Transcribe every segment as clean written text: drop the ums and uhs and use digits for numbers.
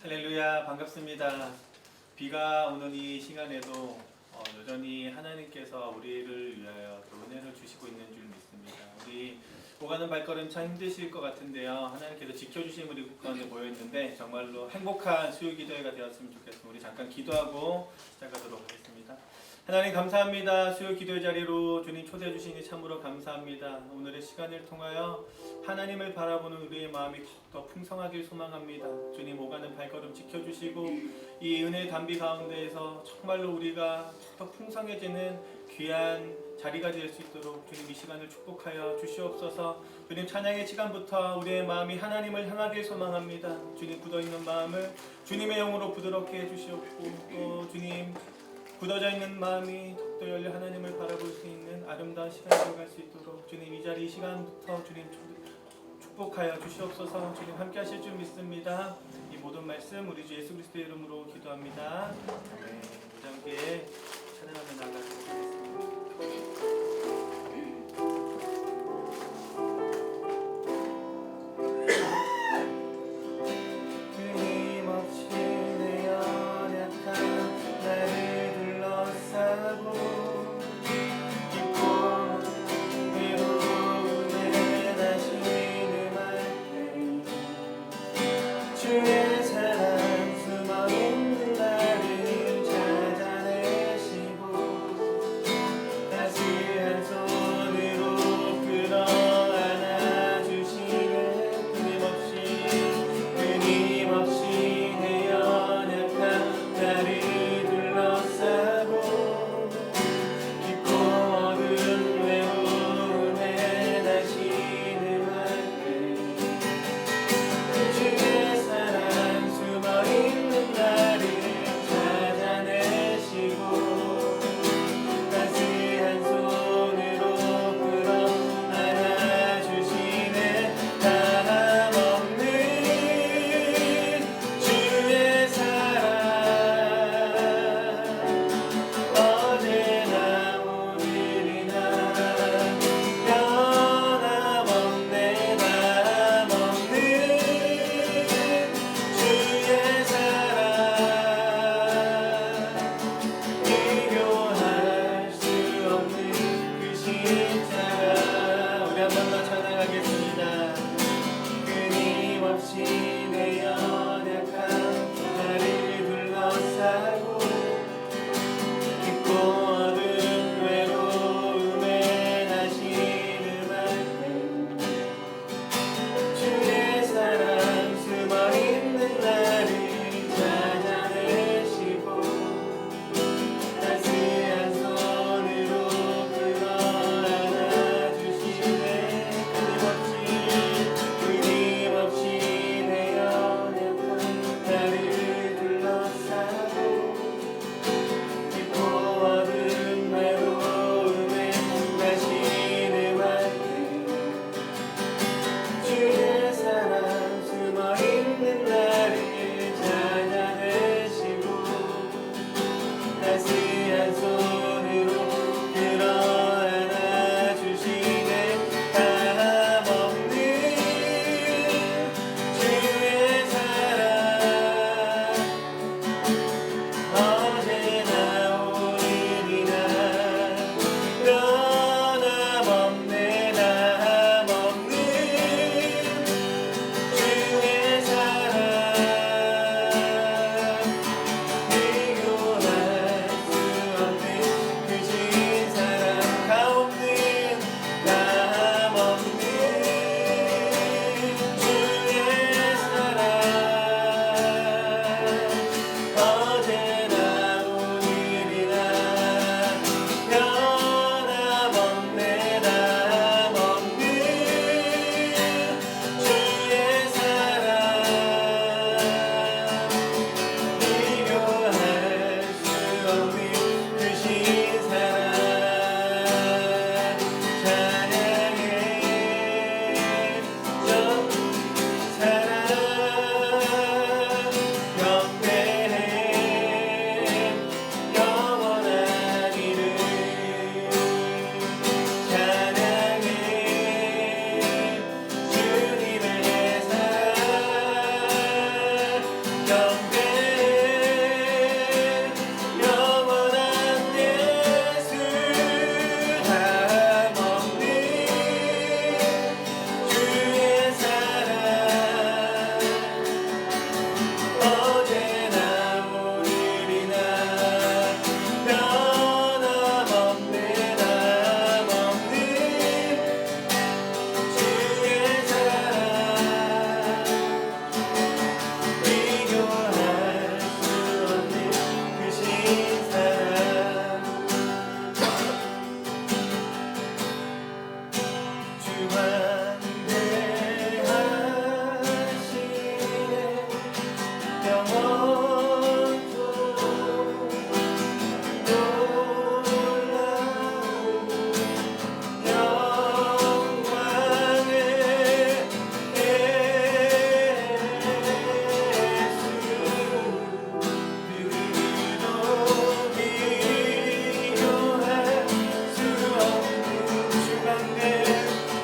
할렐루야, 반갑습니다. 비가 오는 이 시간에도 여전히 하나님께서 우리를 위하여 또 은혜를 주시고 있는 줄 믿습니다. 우리 오가는 발걸음 참 힘드실 것 같은데요. 하나님께서 지켜주신 우리 가운데 모여있는데 정말로 행복한 수요 기도회가 되었으면 좋겠습니다. 우리 잠깐 기도하고 시작하도록 하겠습니다. 하나님 감사합니다. 수요 기도의 자리로 주님 초대해 주시니 참으로 감사합니다. 오늘의 시간을 통하여 하나님을 바라보는 우리의 마음이 더욱더 풍성하길 소망합니다. 주님 오가는 발걸음 지켜주시고 이 은혜의 담비 가운데에서 정말로 우리가 더욱더 풍성해지는 귀한 자리가 될 수 있도록 주님 이 시간을 축복하여 주시옵소서. 주님 찬양의 시간부터 우리의 마음이 하나님을 향하길 소망합니다. 주님 굳어있는 마음을 주님의 영으로 부드럽게 해주시옵고 또 주님 굳어져 있는 마음이 더욱더 열려 하나님을 바라볼 수 있는 아름다운 시간이 되어갈 수 있도록 주님 이 자리 이 시간부터 주님 축복하여 주시옵소서. 주님 함께 하실 줄 믿습니다. 이 모든 말씀 우리 주 예수 그리스도의 이름으로 기도합니다. 네, 우리 함께 찬양하며 나아가도록 하겠습니다. 주의 사랑 수많은 나를 찾아내시고 다시 한 손 영원한 예수 담없는 주의 사랑 어제나 오늘이나 변함없는 남없는 주의 사랑 비교할 수 없는 크신 사랑 주 환대하시네 영원토록 놀라운 영광의 예수 누구도 비교할 수 없는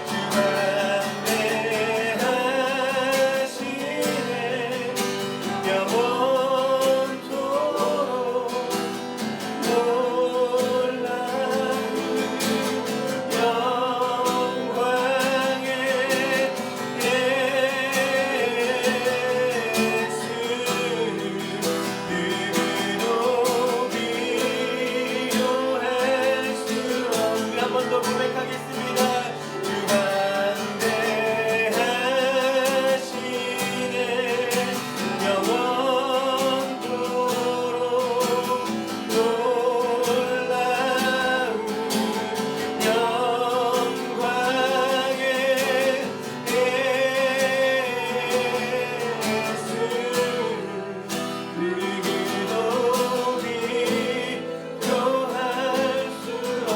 주 환대하시네 영원토록 놀라운 영광의 예수 누구도 비교할 수 없는 한 번 더 고백하겠습니다. 주 환대하시네 영원토록 놀라운 영광의 예수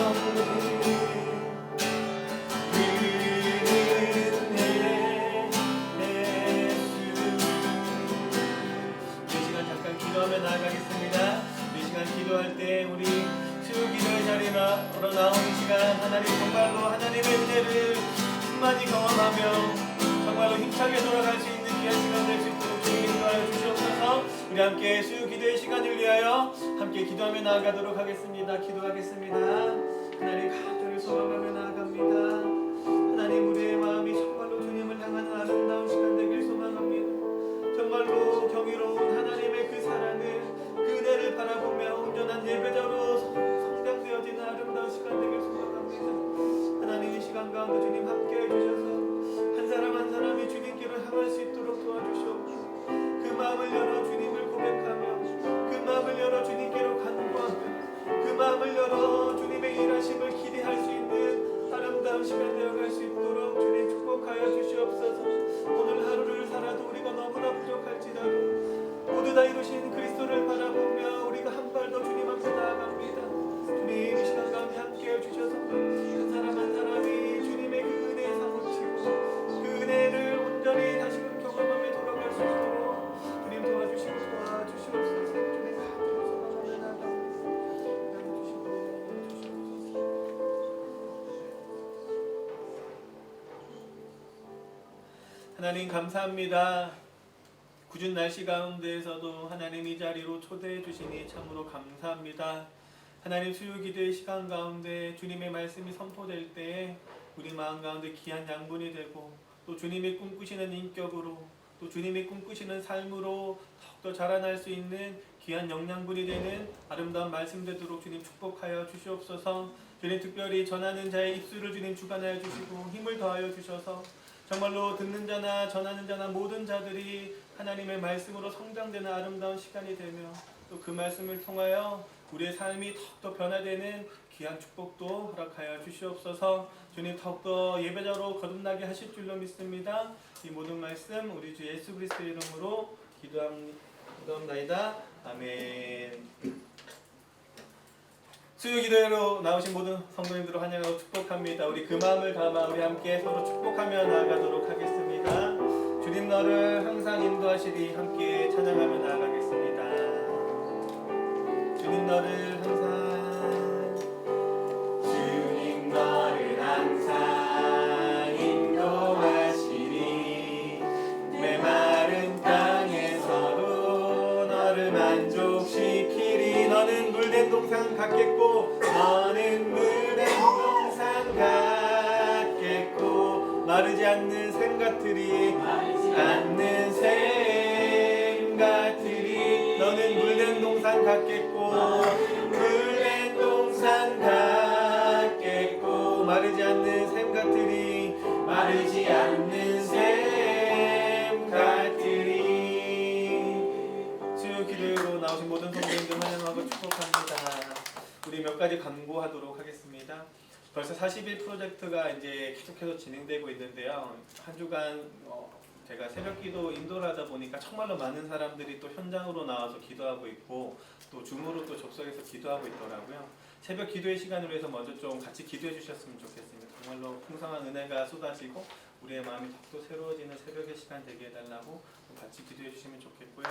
누구도 비교할 수 없는 이 시간 잠깐 기도하며 나아가겠습니다. 이 시간 기도할 때 우리 수기도의 자리로 나온 이 시간 하나님 정말로 하나님의 은혜를 충만히 경험하며 정말로 힘차게 돌아갈 수 있는 귀한 시간 될 수 있도록 주님 인도하여 주시옵소서. 우리 함께 수기도의 시간을 위하여 함께 기도하며 나아가도록 하겠습니다. 기도하겠습니다. 하나님 간절히 소망하며 나아갑니다. 하나님 우리의 마음이 정말로 주님을 향하는 아름다운 시간 되길 소망합니다. 정말로 경이로운 하나님의 그 사랑을 그 은혜를 바라보며 온전한 예배자로 성장되어지는 아름다운 시간 되길 소망합니다. 하나님 이 시간 가운데 주님 함께해 주셔서 한 사람 한 사람이 주님께로 향할 수 있도록 도와주시옵소서. 그 마음을 열어 주님을 고백하며 그 마음을 열어 주님께로 간구하며 그 마음을 열어 주님의 일하심을 기대할 수 있는 아름다운 시간 되어갈 수 있도록 주님 축복하여 주시옵소서. 오늘 하루를 살아도 우리가 너무나 부족할지라도 모두 다 이루신 그리스도를 바라보며 우리가 한 발 더 주님 앞에 나아갑니다. 주님 이 시간 가운데 함께해 주셔서 한 사람 한 사람이 주님의 그 은혜에 사무치고 그 은혜를 온전히 다시금 경험하며 돌아갈 수 있도록 주님 도와주시고 도와주시옵소서. 주님 간절히 소망하며 나아갑니다. 주시고 주시옵소서. 하나님 감사합니다. 굳은 날씨 가운데에서도 하나님 이 자리로 초대해 주시니 참으로 감사합니다. 하나님 수요기도의 시간 가운데 주님의 말씀이 선포될 때에 우리 마음 가운데 귀한 양분이 되고 또 주님이 꿈꾸시는 인격으로 또 주님이 꿈꾸시는 삶으로 더욱더 자라날 수 있는 귀한 영양분이 되는 아름다운 말씀 되도록 주님 축복하여 주시옵소서. 주님 특별히 전하는 자의 입술을 주님 주관하여 주시고 힘을 더하여 주셔서 정말로 듣는 자나 전하는 자나 모든 자들이 하나님의 말씀으로 성장되는 아름다운 시간이 되며 또 그 말씀을 통하여 우리의 삶이 더욱더 변화되는 귀한 축복도 허락하여 주시옵소서. 주님 더욱더 예배자로 거듭나게 하실 줄로 믿습니다. 이 모든 말씀 우리 주 예수 그리스도의 이름으로 기도합나이다. 아멘. 수요기도회로 나오신 모든 성도님들을 환영하고 축복합니다. 우리 그 마음을 담아 우리 함께 서로 축복하며 나아가도록 하겠습니다. 주님 너를 항상 인도하시리 함께 찬양하며 나아가겠습니다. 주님 너를 항상 주님 너를 항상 인도하시리 메마른 땅에서도 너를 만족시키리. 너는 물된 동산 같겠고 너는 물된 동산 같겠고 마르지 않는 샘 같으리. 않는 샘 같으리. 너는 물된 동산 같겠고 물된 동산 같겠고 마르지 않는 샘 같으리. 마르지 않는 샘 같으리. 수요 기도로 나오신 모든 성도님들 환영하고 축복합니다. 우리 몇 가지 간구하도록 하겠습니다. 벌써 40일 프로젝트가 이제 계속해서 진행되고 있는데요. 한 주간 제가 새벽 기도 인도를 하다 보니까 정말로 많은 사람들이 또 현장으로 나와서 기도하고 있고 또 줌으로 또 접속해서 기도하고 있더라고요. 새벽 기도의 시간을 위해서 먼저 좀 같이 기도해 주셨으면 좋겠습니다. 정말로 풍성한 은혜가 쏟아지고 우리의 마음이 더욱더 새로워지는 새벽의 시간 되게 해달라고 같이 기도해 주시면 좋겠고요.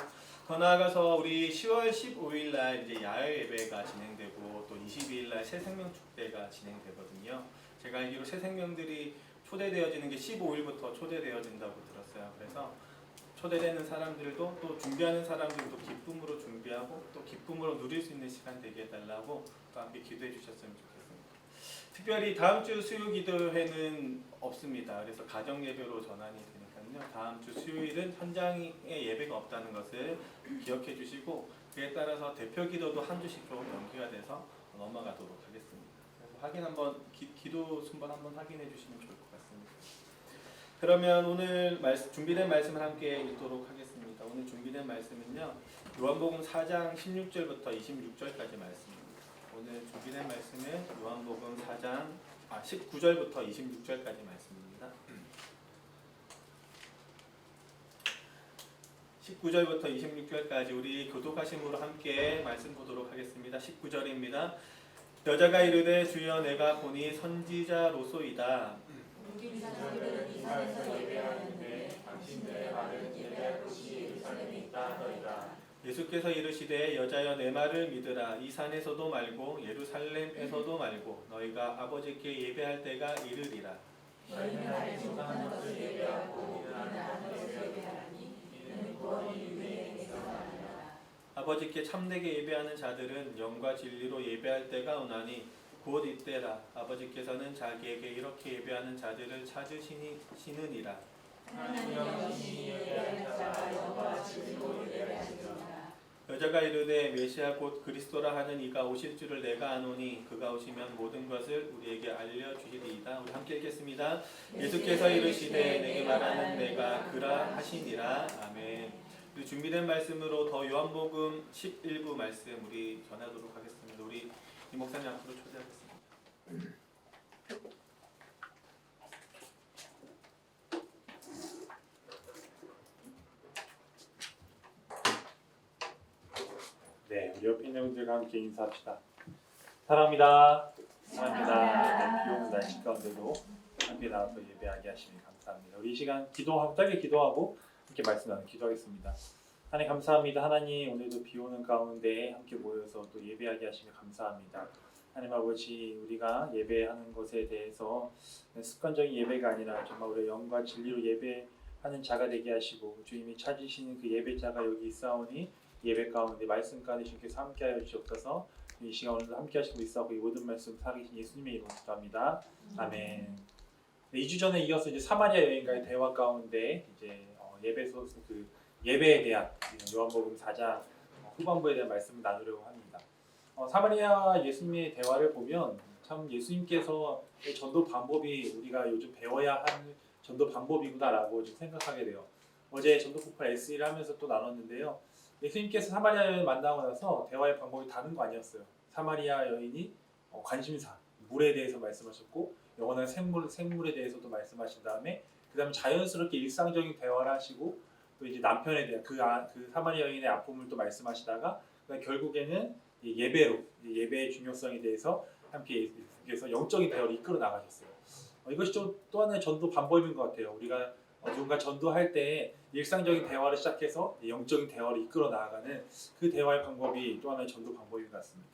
더 나아가서 우리 10월 15일 날 이제 야외 예배가 진행되고 또 22일 날 새 생명 축제가 진행되거든요. 제가 알기로 새 생명들이 초대되어지는 게 15일부터 초대되어진다고 들었어요. 그래서 초대되는 사람들도 또 준비하는 사람들도 기쁨으로 준비하고 또 기쁨으로 누릴 수 있는 시간 되게 해달라고 또 함께 기도해 주셨으면 좋겠습니다. 특별히 다음 주 수요 기도회는 없습니다. 그래서 가정 예배로 전환이 되니까요. 다음 주 수요일은 현장에 예배가 없다는 것을 기억해 주시고 그에 따라서 대표 기도도 한 주씩 좀 연기가 돼서 넘어가도록 하겠습니다. 그래서 확인 한번 기도 순번 한번 확인해 주시면 좋을 것 같습니다. 그러면 오늘 준비된 말씀을 함께 읽도록 하겠습니다. 오늘 준비된 말씀은요. 요한복음 4장 16절부터 26절까지 말씀입니다. 오늘 준비된 말씀은 요한복음 4장 19절부터 26절까지 말씀입니다. 19절부터 26절까지 우리 교독하심으로 함께 말씀 보도록 하겠습니다. 19절입니다. 여자가 이르되 주여 내가 보니 선지자로소이다. 우리 사람들은 이 산에서 예배하는데 당신들의 말은 예배할 곳이 예루살렘에 있다더이다. 예수께서 이르시되 여자여 내 말을 믿으라. 이 산에서도 말고 예루살렘에서도 말고 너희가 아버지께 예배할 때가 이르리라. 너희는 알지 못하는 것을 예배하고 우리는 아는 것을 예배하니 이는 구원이 유대인에게서 나니라. 아버지께 참되게 예배하는 자들은 영과 진리로 예배할 때가 오나니 곧 이때라. 아버지께서는 자기에게 이렇게 예배하는 자들을 찾으시느니라. 하나님 영이시니 예배하는 자가 영과 진리로 예배하시리라. 여자가 이르되 메시아 곧 그리스도라 하는 이가 오실 줄을 내가 아노니 그가 오시면 모든 것을 우리에게 알려주시리이다. 우리 함께 읽겠습니다. 예수께서 이르시되 내게 말하는 내가 그라 하시니라. 아멘. 우리 준비된 말씀으로 더 요한복음 11부 말씀 우리 전하도록 하겠습니다. 우리 이 목사님 앞으로 초대하겠습니다. 네, 우리 옆에 있는 분들과 함께 인사합시다. 사랑합니다. 사랑합니다. 비 오는 날씨 가운데도 함께 나와서 예배하게 하시니 감사합니다. 우리 이 시간 기도하고 짧게 기도하고 함께 말씀 나누고 기도하겠습니다. 하나님 감사합니다. 하나님 오늘도 비 오는 가운데 함께 모여서 또 예배하게 하시니 감사합니다. 하나님 아버지 우리가 예배하는 것에 대해서 습관적인 예배가 아니라 정말 우리의 영과 진리로 예배하는 자가 되게 하시고 주님이 찾으시는 그 예배자가 여기 있사오니 예배 가운데 말씀 가운데 주님께서 함께하여 주옵소서. 이 시간 오늘도 함께하시고 있사오고 이 모든 말씀 살아계신 예수님의 이름으로 기도합니다. 아멘. 네, 2주 전에 이어서 이제 사마리아 여인과의 대화 가운데 이제 예배소 그 예배에 대한 요한복음 4장 후반부에 대한 말씀을 나누려고 합니다. 사마리아 예수님의 대화를 보면 참 예수님께서 전도 방법이 우리가 요즘 배워야 하는 전도 방법이구나라고 좀 생각하게 돼요. 어제 전도 폭발 SE를 하면서 또 나눴는데요. 예수님께서 사마리아 여인을 만나고 나서 대화의 방법이 다른 거 아니었어요. 사마리아 여인이 관심사, 물에 대해서 말씀하셨고 영원한 생물에 대해서도 말씀하신 다음에 그 다음에 자연스럽게 일상적인 대화를 하시고 또 이제 남편에 대한 그 사마리아 여인의 아픔을 또 말씀하시다가 결국에는 예배로 예배의 중요성에 대해서 함께 예수님께서 영적인 대화를 이끌어 나가셨어요. 이것이 좀 또 하나의 전도 방법인 것 같아요. 우리가 누군가 전도할 때 일상적인 대화를 시작해서 영적인 대화를 이끌어 나아가는 그 대화의 방법이 또 하나의 전도 방법인 것 같습니다.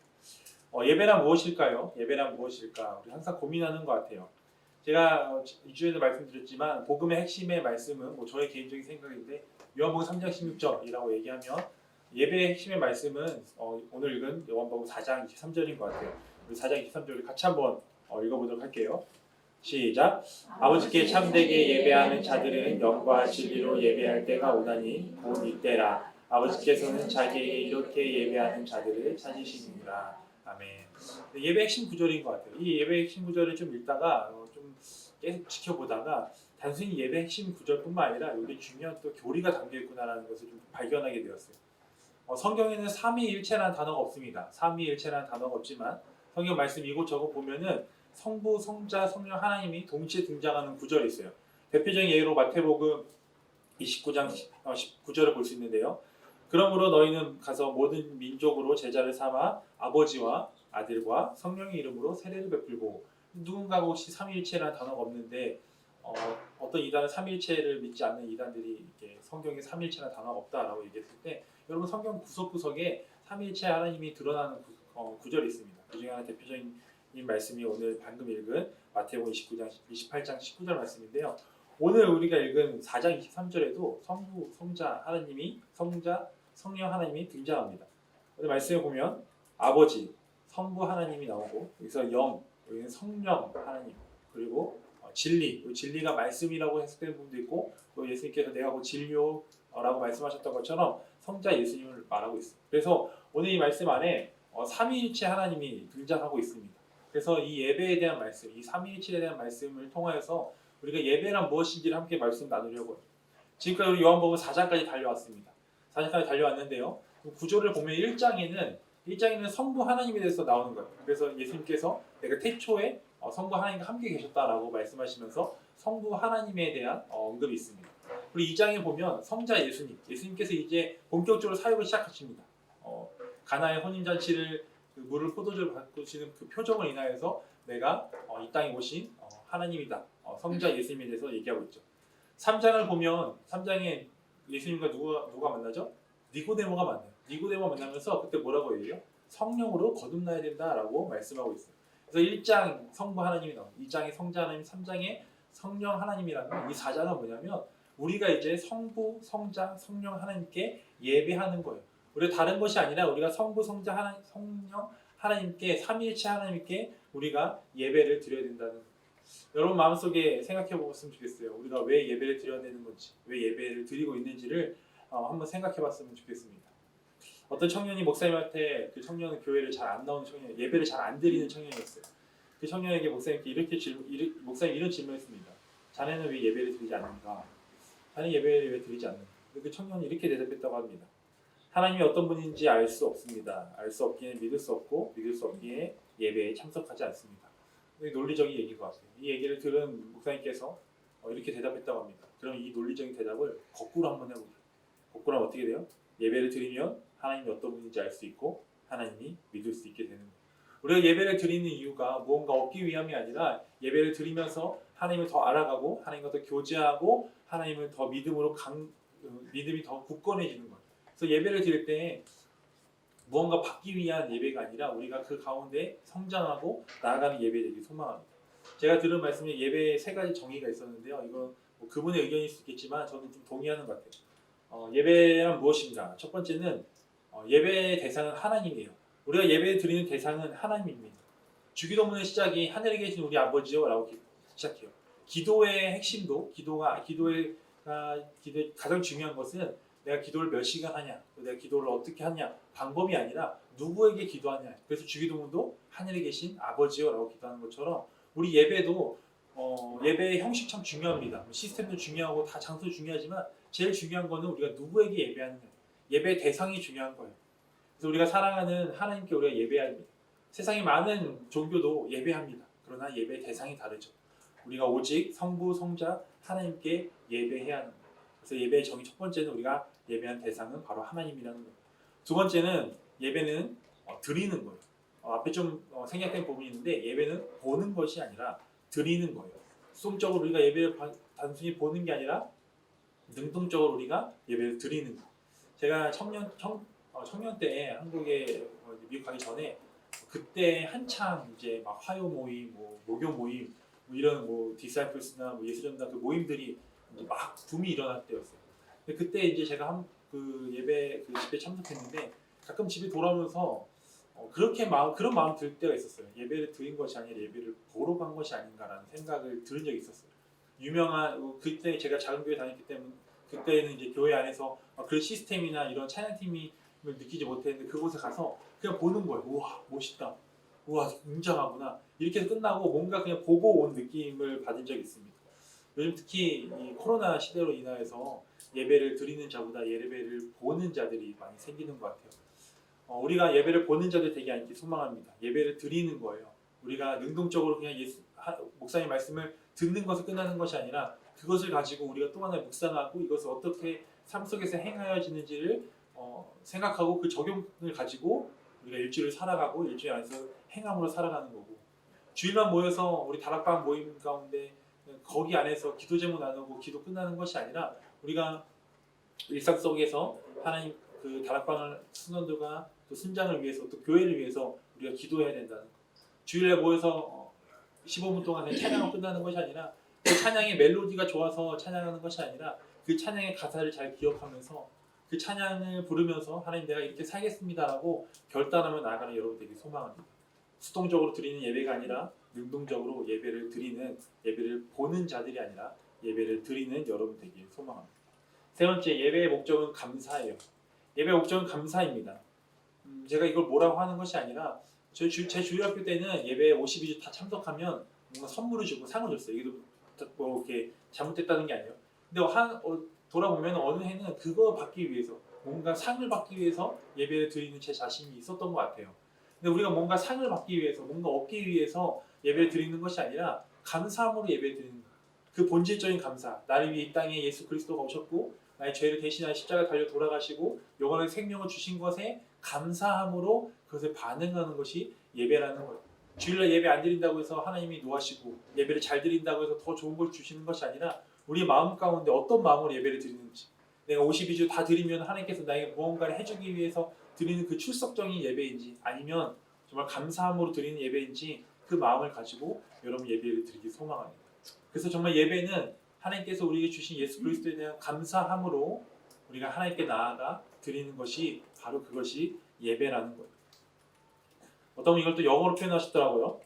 예배란 무엇일까요? 예배란 무엇일까? 우리 항상 고민하는 것 같아요. 제가 2주에도 말씀드렸지만 복음의 핵심의 말씀은 저의 개인적인 생각인데 요한복음 3장 16절이라고 얘기하면 예배의 핵심의 말씀은 오늘 읽은 요한복음 4장 23절인 것 같아요. 우리 4장 23절을 같이 한번 읽어보도록 할게요. 시작. 아버지께 참되게 예배하는 자들은 영과 진리로 예배할 때가 오나니 곧 이때라. 아버지께서는 자기에게 이렇게 예배하는 자들을 찾으시느니라. 아멘. 예배 핵심 구절인 것 같아요. 이 예배 핵심 구절을 좀 읽다가 좀 계속 지켜보다가 단순히 예배 핵심 구절뿐만 아니라 여기 중요한 또 교리가 담겨 있구나라는 것을 좀 발견하게 되었어요. 성경에는 삼위일체라는 단어가 없습니다. 삼위일체라는 단어가 없지만 성경 말씀 이곳저곳 보면은 성부, 성자, 성령 하나님이 동시에 등장하는 구절이 있어요. 대표적인 예로 마태복음 29장 19절을 볼 수 있는데요. 그러므로 너희는 가서 모든 민족으로 제자를 삼아 아버지와 아들과 성령의 이름으로 세례를 베풀고, 누군가 혹시 삼위일체라는 단어가 없는데 어떤 이단은 삼위일체를 믿지 않는 이단들이 이렇게 성경에 삼위일체라는 단어가 없다라고 얘기했을 때, 여러분 성경 구석구석에 삼위일체 하나님이 드러나는 구절이 있습니다. 그 중에 하나 대표적인 말씀이 오늘 방금 읽은 마태복음 28장 19절 말씀인데요. 오늘 우리가 읽은 4장 23절에도 성부, 성자 하나님이, 성자, 성령 하나님이 등장합니다. 오늘 말씀에 보면 아버지, 성부 하나님이 나오고, 여기서 영, 여기는 성령 하나님, 그리고 진리, 진리가 말씀이라고 해석되는 부분도 있고, 또 예수님께서 내가 곧 진료라고 말씀하셨던 것처럼 성자 예수님을 말하고 있습니다. 그래서 오늘 이 말씀 안에 삼위일체 하나님이 등장하고 있습니다. 그래서 이 예배에 대한 말씀, 이 삼위일체에 대한 말씀을 통하여서 우리가 예배란 무엇인지를 함께 말씀 나누려고 해요. 지금까지 우리 요한복음 4장까지 달려왔습니다. 4장까지 달려왔는데요. 구조를 보면 1장에는 성부 하나님에 대해서 나오는 거예요. 그래서 예수님께서 내가 태초에 성부 하나님과 함께 계셨다라고 말씀하시면서 성부 하나님에 대한 언급이 있습니다. 그리고 2장에 보면 성자 예수님께서 이제 본격적으로 사역을 시작하십니다. 가나의 혼인잔치를 그 물을 포도주로 바꾸시는 그 표정을 인하여서 내가 이 땅에 오신 하나님이다. 성자 예수님에 대해서 얘기하고 있죠. 3장을 보면 3장에 예수님과 누가 만나죠? 니고데모가 만나요. 니고데모 만나면서 그때 뭐라고 얘기해요? 성령으로 거듭나야 된다라고 말씀하고 있어요. 그래서 1장 성부 하나님이 나오고, 2장에 성자 하나님, 3장에 성령 하나님이라는 이 4장은 뭐냐면 우리가 이제 성부, 성자, 성령 하나님께 예배하는 거예요. 우리가 다른 것이 아니라 우리가 성부, 성자, 하나님, 성령 하나님께, 삼위일체 하나님께 우리가 예배를 드려야 된다는 거예요. 여러분 마음속에 생각해 보았으면 좋겠어요. 우리가 왜 예배를 드려야 되는 건지, 왜 예배를 드리고 있는지를 한번 생각해 봤으면 좋겠습니다. 어떤 청년이 목사님한테, 그 청년은 교회를 잘 안 나오는 청년, 예배를 잘 안 드리는 청년이었어요. 그 청년에게 목사님께 목사님 이런 질문했습니다. 자네는 왜 예배를 드리지 않는가? 자네 예배를 왜 드리지 않는가? 그 청년이 이렇게 대답했다고 합니다. 하나님이 어떤 분인지 알 수 없습니다. 알 수 없기에 믿을 수 없고, 믿을 수 없기에 예배에 참석하지 않습니다. 논리적인 얘기인 것 같아요. 이 얘기를 들은 목사님께서 이렇게 대답했다고 합니다. 그럼 이 논리적인 대답을 거꾸로 한번 해보죠. 거꾸로 하면 어떻게 돼요? 예배를 드리면 하나님이 어떤 분인지 알 수 있고 하나님이 믿을 수 있게 되는 거예요. 우리가 예배를 드리는 이유가 무언가 얻기 위함이 아니라 예배를 드리면서 하나님을 더 알아가고 하나님과 더 교제하고 하나님을 더 믿음이 더 굳건해지는 거예요. 그래서 예배를 드릴 때 무언가 받기 위한 예배가 아니라 우리가 그 가운데 성장하고 나아가는 예배되길 소망합니다. 제가 들은 말씀에 예배에 3가지 정의가 있었는데요. 이건 뭐 그분의 의견일 수 있겠지만 저는 좀 동의하는 것 같아요. 예배란 무엇인가? 첫 번째는 예배의 대상은 하나님이에요. 우리가 예배 드리는 대상은 하나님입니다. 주기도문의 시작이 하늘에 계신 우리 아버지요 라고 시작해요. 기도의 핵심도 기도의 가장 중요한 것은 내가 기도를 몇 시간 하냐, 내가 기도를 어떻게 하냐, 방법이 아니라 누구에게 기도하냐. 그래서 주기도문도 하늘에 계신 아버지요 라고 기도하는 것처럼 우리 예배도 예배의 형식 참 중요합니다. 시스템도 중요하고 다 장소도 중요하지만 제일 중요한 거는 우리가 누구에게 예배하느냐, 예배의 대상이 중요한 거예요. 그래서 우리가 사랑하는 하나님께 우리가 예배합니다. 세상의 많은 종교도 예배합니다. 그러나 예배의 대상이 다르죠. 우리가 오직 성부, 성자, 하나님께 예배해야 하는 거예요. 그래서 예배의 정의 첫 번째는 우리가 예배한 대상은 바로 하나님이라는 거예요. 두 번째는 예배는 드리는 거예요. 앞에 좀 생략된 부분이 있는데 예배는 보는 것이 아니라 드리는 거예요. 수동적으로 우리가 예배를 단순히 보는 게 아니라 능동적으로 우리가 예배를 드리는 거예요. 제가 청년 때 한국에 미국 가기 전에 그때 한창 이제 막 화요 모임, 목요 모임, 이런 디사이플스나 예수전당 그 모임들이 막 붐이 일어날 때였어요. 근데 그때 이제 제가 그 예배 그 집회 참석했는데 가끔 집에 돌아오면서 그런 마음 들 때가 있었어요. 예배를 드린 것이 아니라 예배를 보러 간 것이 아닌가라는 생각을 들은 적이 있었어요. 유명한 그때 제가 작은 교회 다녔기 때문에 그때는 이제 교회 안에서 그런 시스템이나 이런 찬양팀을 느끼지 못했는데 그곳에 가서 그냥 보는 거예요. 우와 멋있다. 우와 웅장하구나. 이렇게 해서 끝나고 뭔가 그냥 보고 온 느낌을 받은 적이 있습니다. 요즘 특히 이 코로나 시대로 인하여서 예배를 드리는 자보다 예배를 보는 자들이 많이 생기는 것 같아요. 우리가 예배를 보는 자들 되게 않기 소망합니다. 예배를 드리는 거예요. 우리가 능동적으로 그냥 목사님 말씀을 듣는 것에 끝나는 것이 아니라 그것을 가지고 우리가 또 하나 묵상하고 이것을 어떻게 삶 속에서 행하여지는지를 생각하고 그 적용을 가지고 우리가 일주일을 살아가고 일주일 안에서 행함으로 살아가는 거고 주일만 모여서 우리 다락방 모임 가운데 거기 안에서 기도 제목 나누고 기도 끝나는 것이 아니라 우리가 일상 속에서 하나님 그 다락방을 순원들과 또 순장을 위해서 또 교회를 위해서 우리가 기도해야 된다는 거. 주일에 모여서 15분 동안 찬양하고 끝나는 것이 아니라 그 찬양의 멜로디가 좋아서 찬양하는 것이 아니라 그 찬양의 가사를 잘 기억하면서 그 찬양을 부르면서 하나님 내가 이렇게 살겠습니다라고 결단하며 나아가는 여러분 되게 소망합니다. 수동적으로 드리는 예배가 아니라 능동적으로 예배를 드리는 예배를 보는 자들이 아니라 예배를 드리는 여러분 되길 소망합니다. 세 번째 예배의 목적은 감사예요. 예배의 목적은 감사입니다. 제가 이걸 뭐라고 하는 것이 아니라 제 주일학교 때는 예배에 52주 다 참석하면 뭔가 선물을 주고 상을 줬어요. 이게 뭐 이렇게 잘못됐다는 게 아니에요. 근데 돌아보면 어느 해는 그거 받기 위해서 뭔가 상을 받기 위해서 예배를 드리는 제 자신이 있었던 것 같아요. 근데 우리가 뭔가 상을 받기 위해서 뭔가 얻기 위해서 예배를 드리는 것이 아니라 감사함으로 예배를 드리는 거예요. 그 본질적인 감사. 나를 위해 이 땅에 예수 그리스도가 오셨고 나의 죄를 대신하여 십자가 달려 돌아가시고 영원한 생명을 주신 것에 감사함으로 그것을 반응하는 것이 예배라는 거예요. 주일날 예배 안 드린다고 해서 하나님이 노하시고 예배를 잘 드린다고 해서 더 좋은 걸 주시는 것이 아니라 우리의 마음 가운데 어떤 마음으로 예배를 드리는지 내가 52주 다 드리면 하나님께서 나에게 무언가를 해주기 위해서 드리는 그 출석적인 예배인지 아니면 정말 감사함으로 드리는 예배인지 그 마음을 가지고 여러분 예배를 드리기 소망합니다. 그래서 정말 예배는 하나님께서 우리에게 주신 예수 그리스도에 대한 감사함으로 우리가 하나님께 나아가 드리는 것이 바로 그것이 예배라는 거예요. 어떤 분 이걸 또 영어로 표현하시더라고요.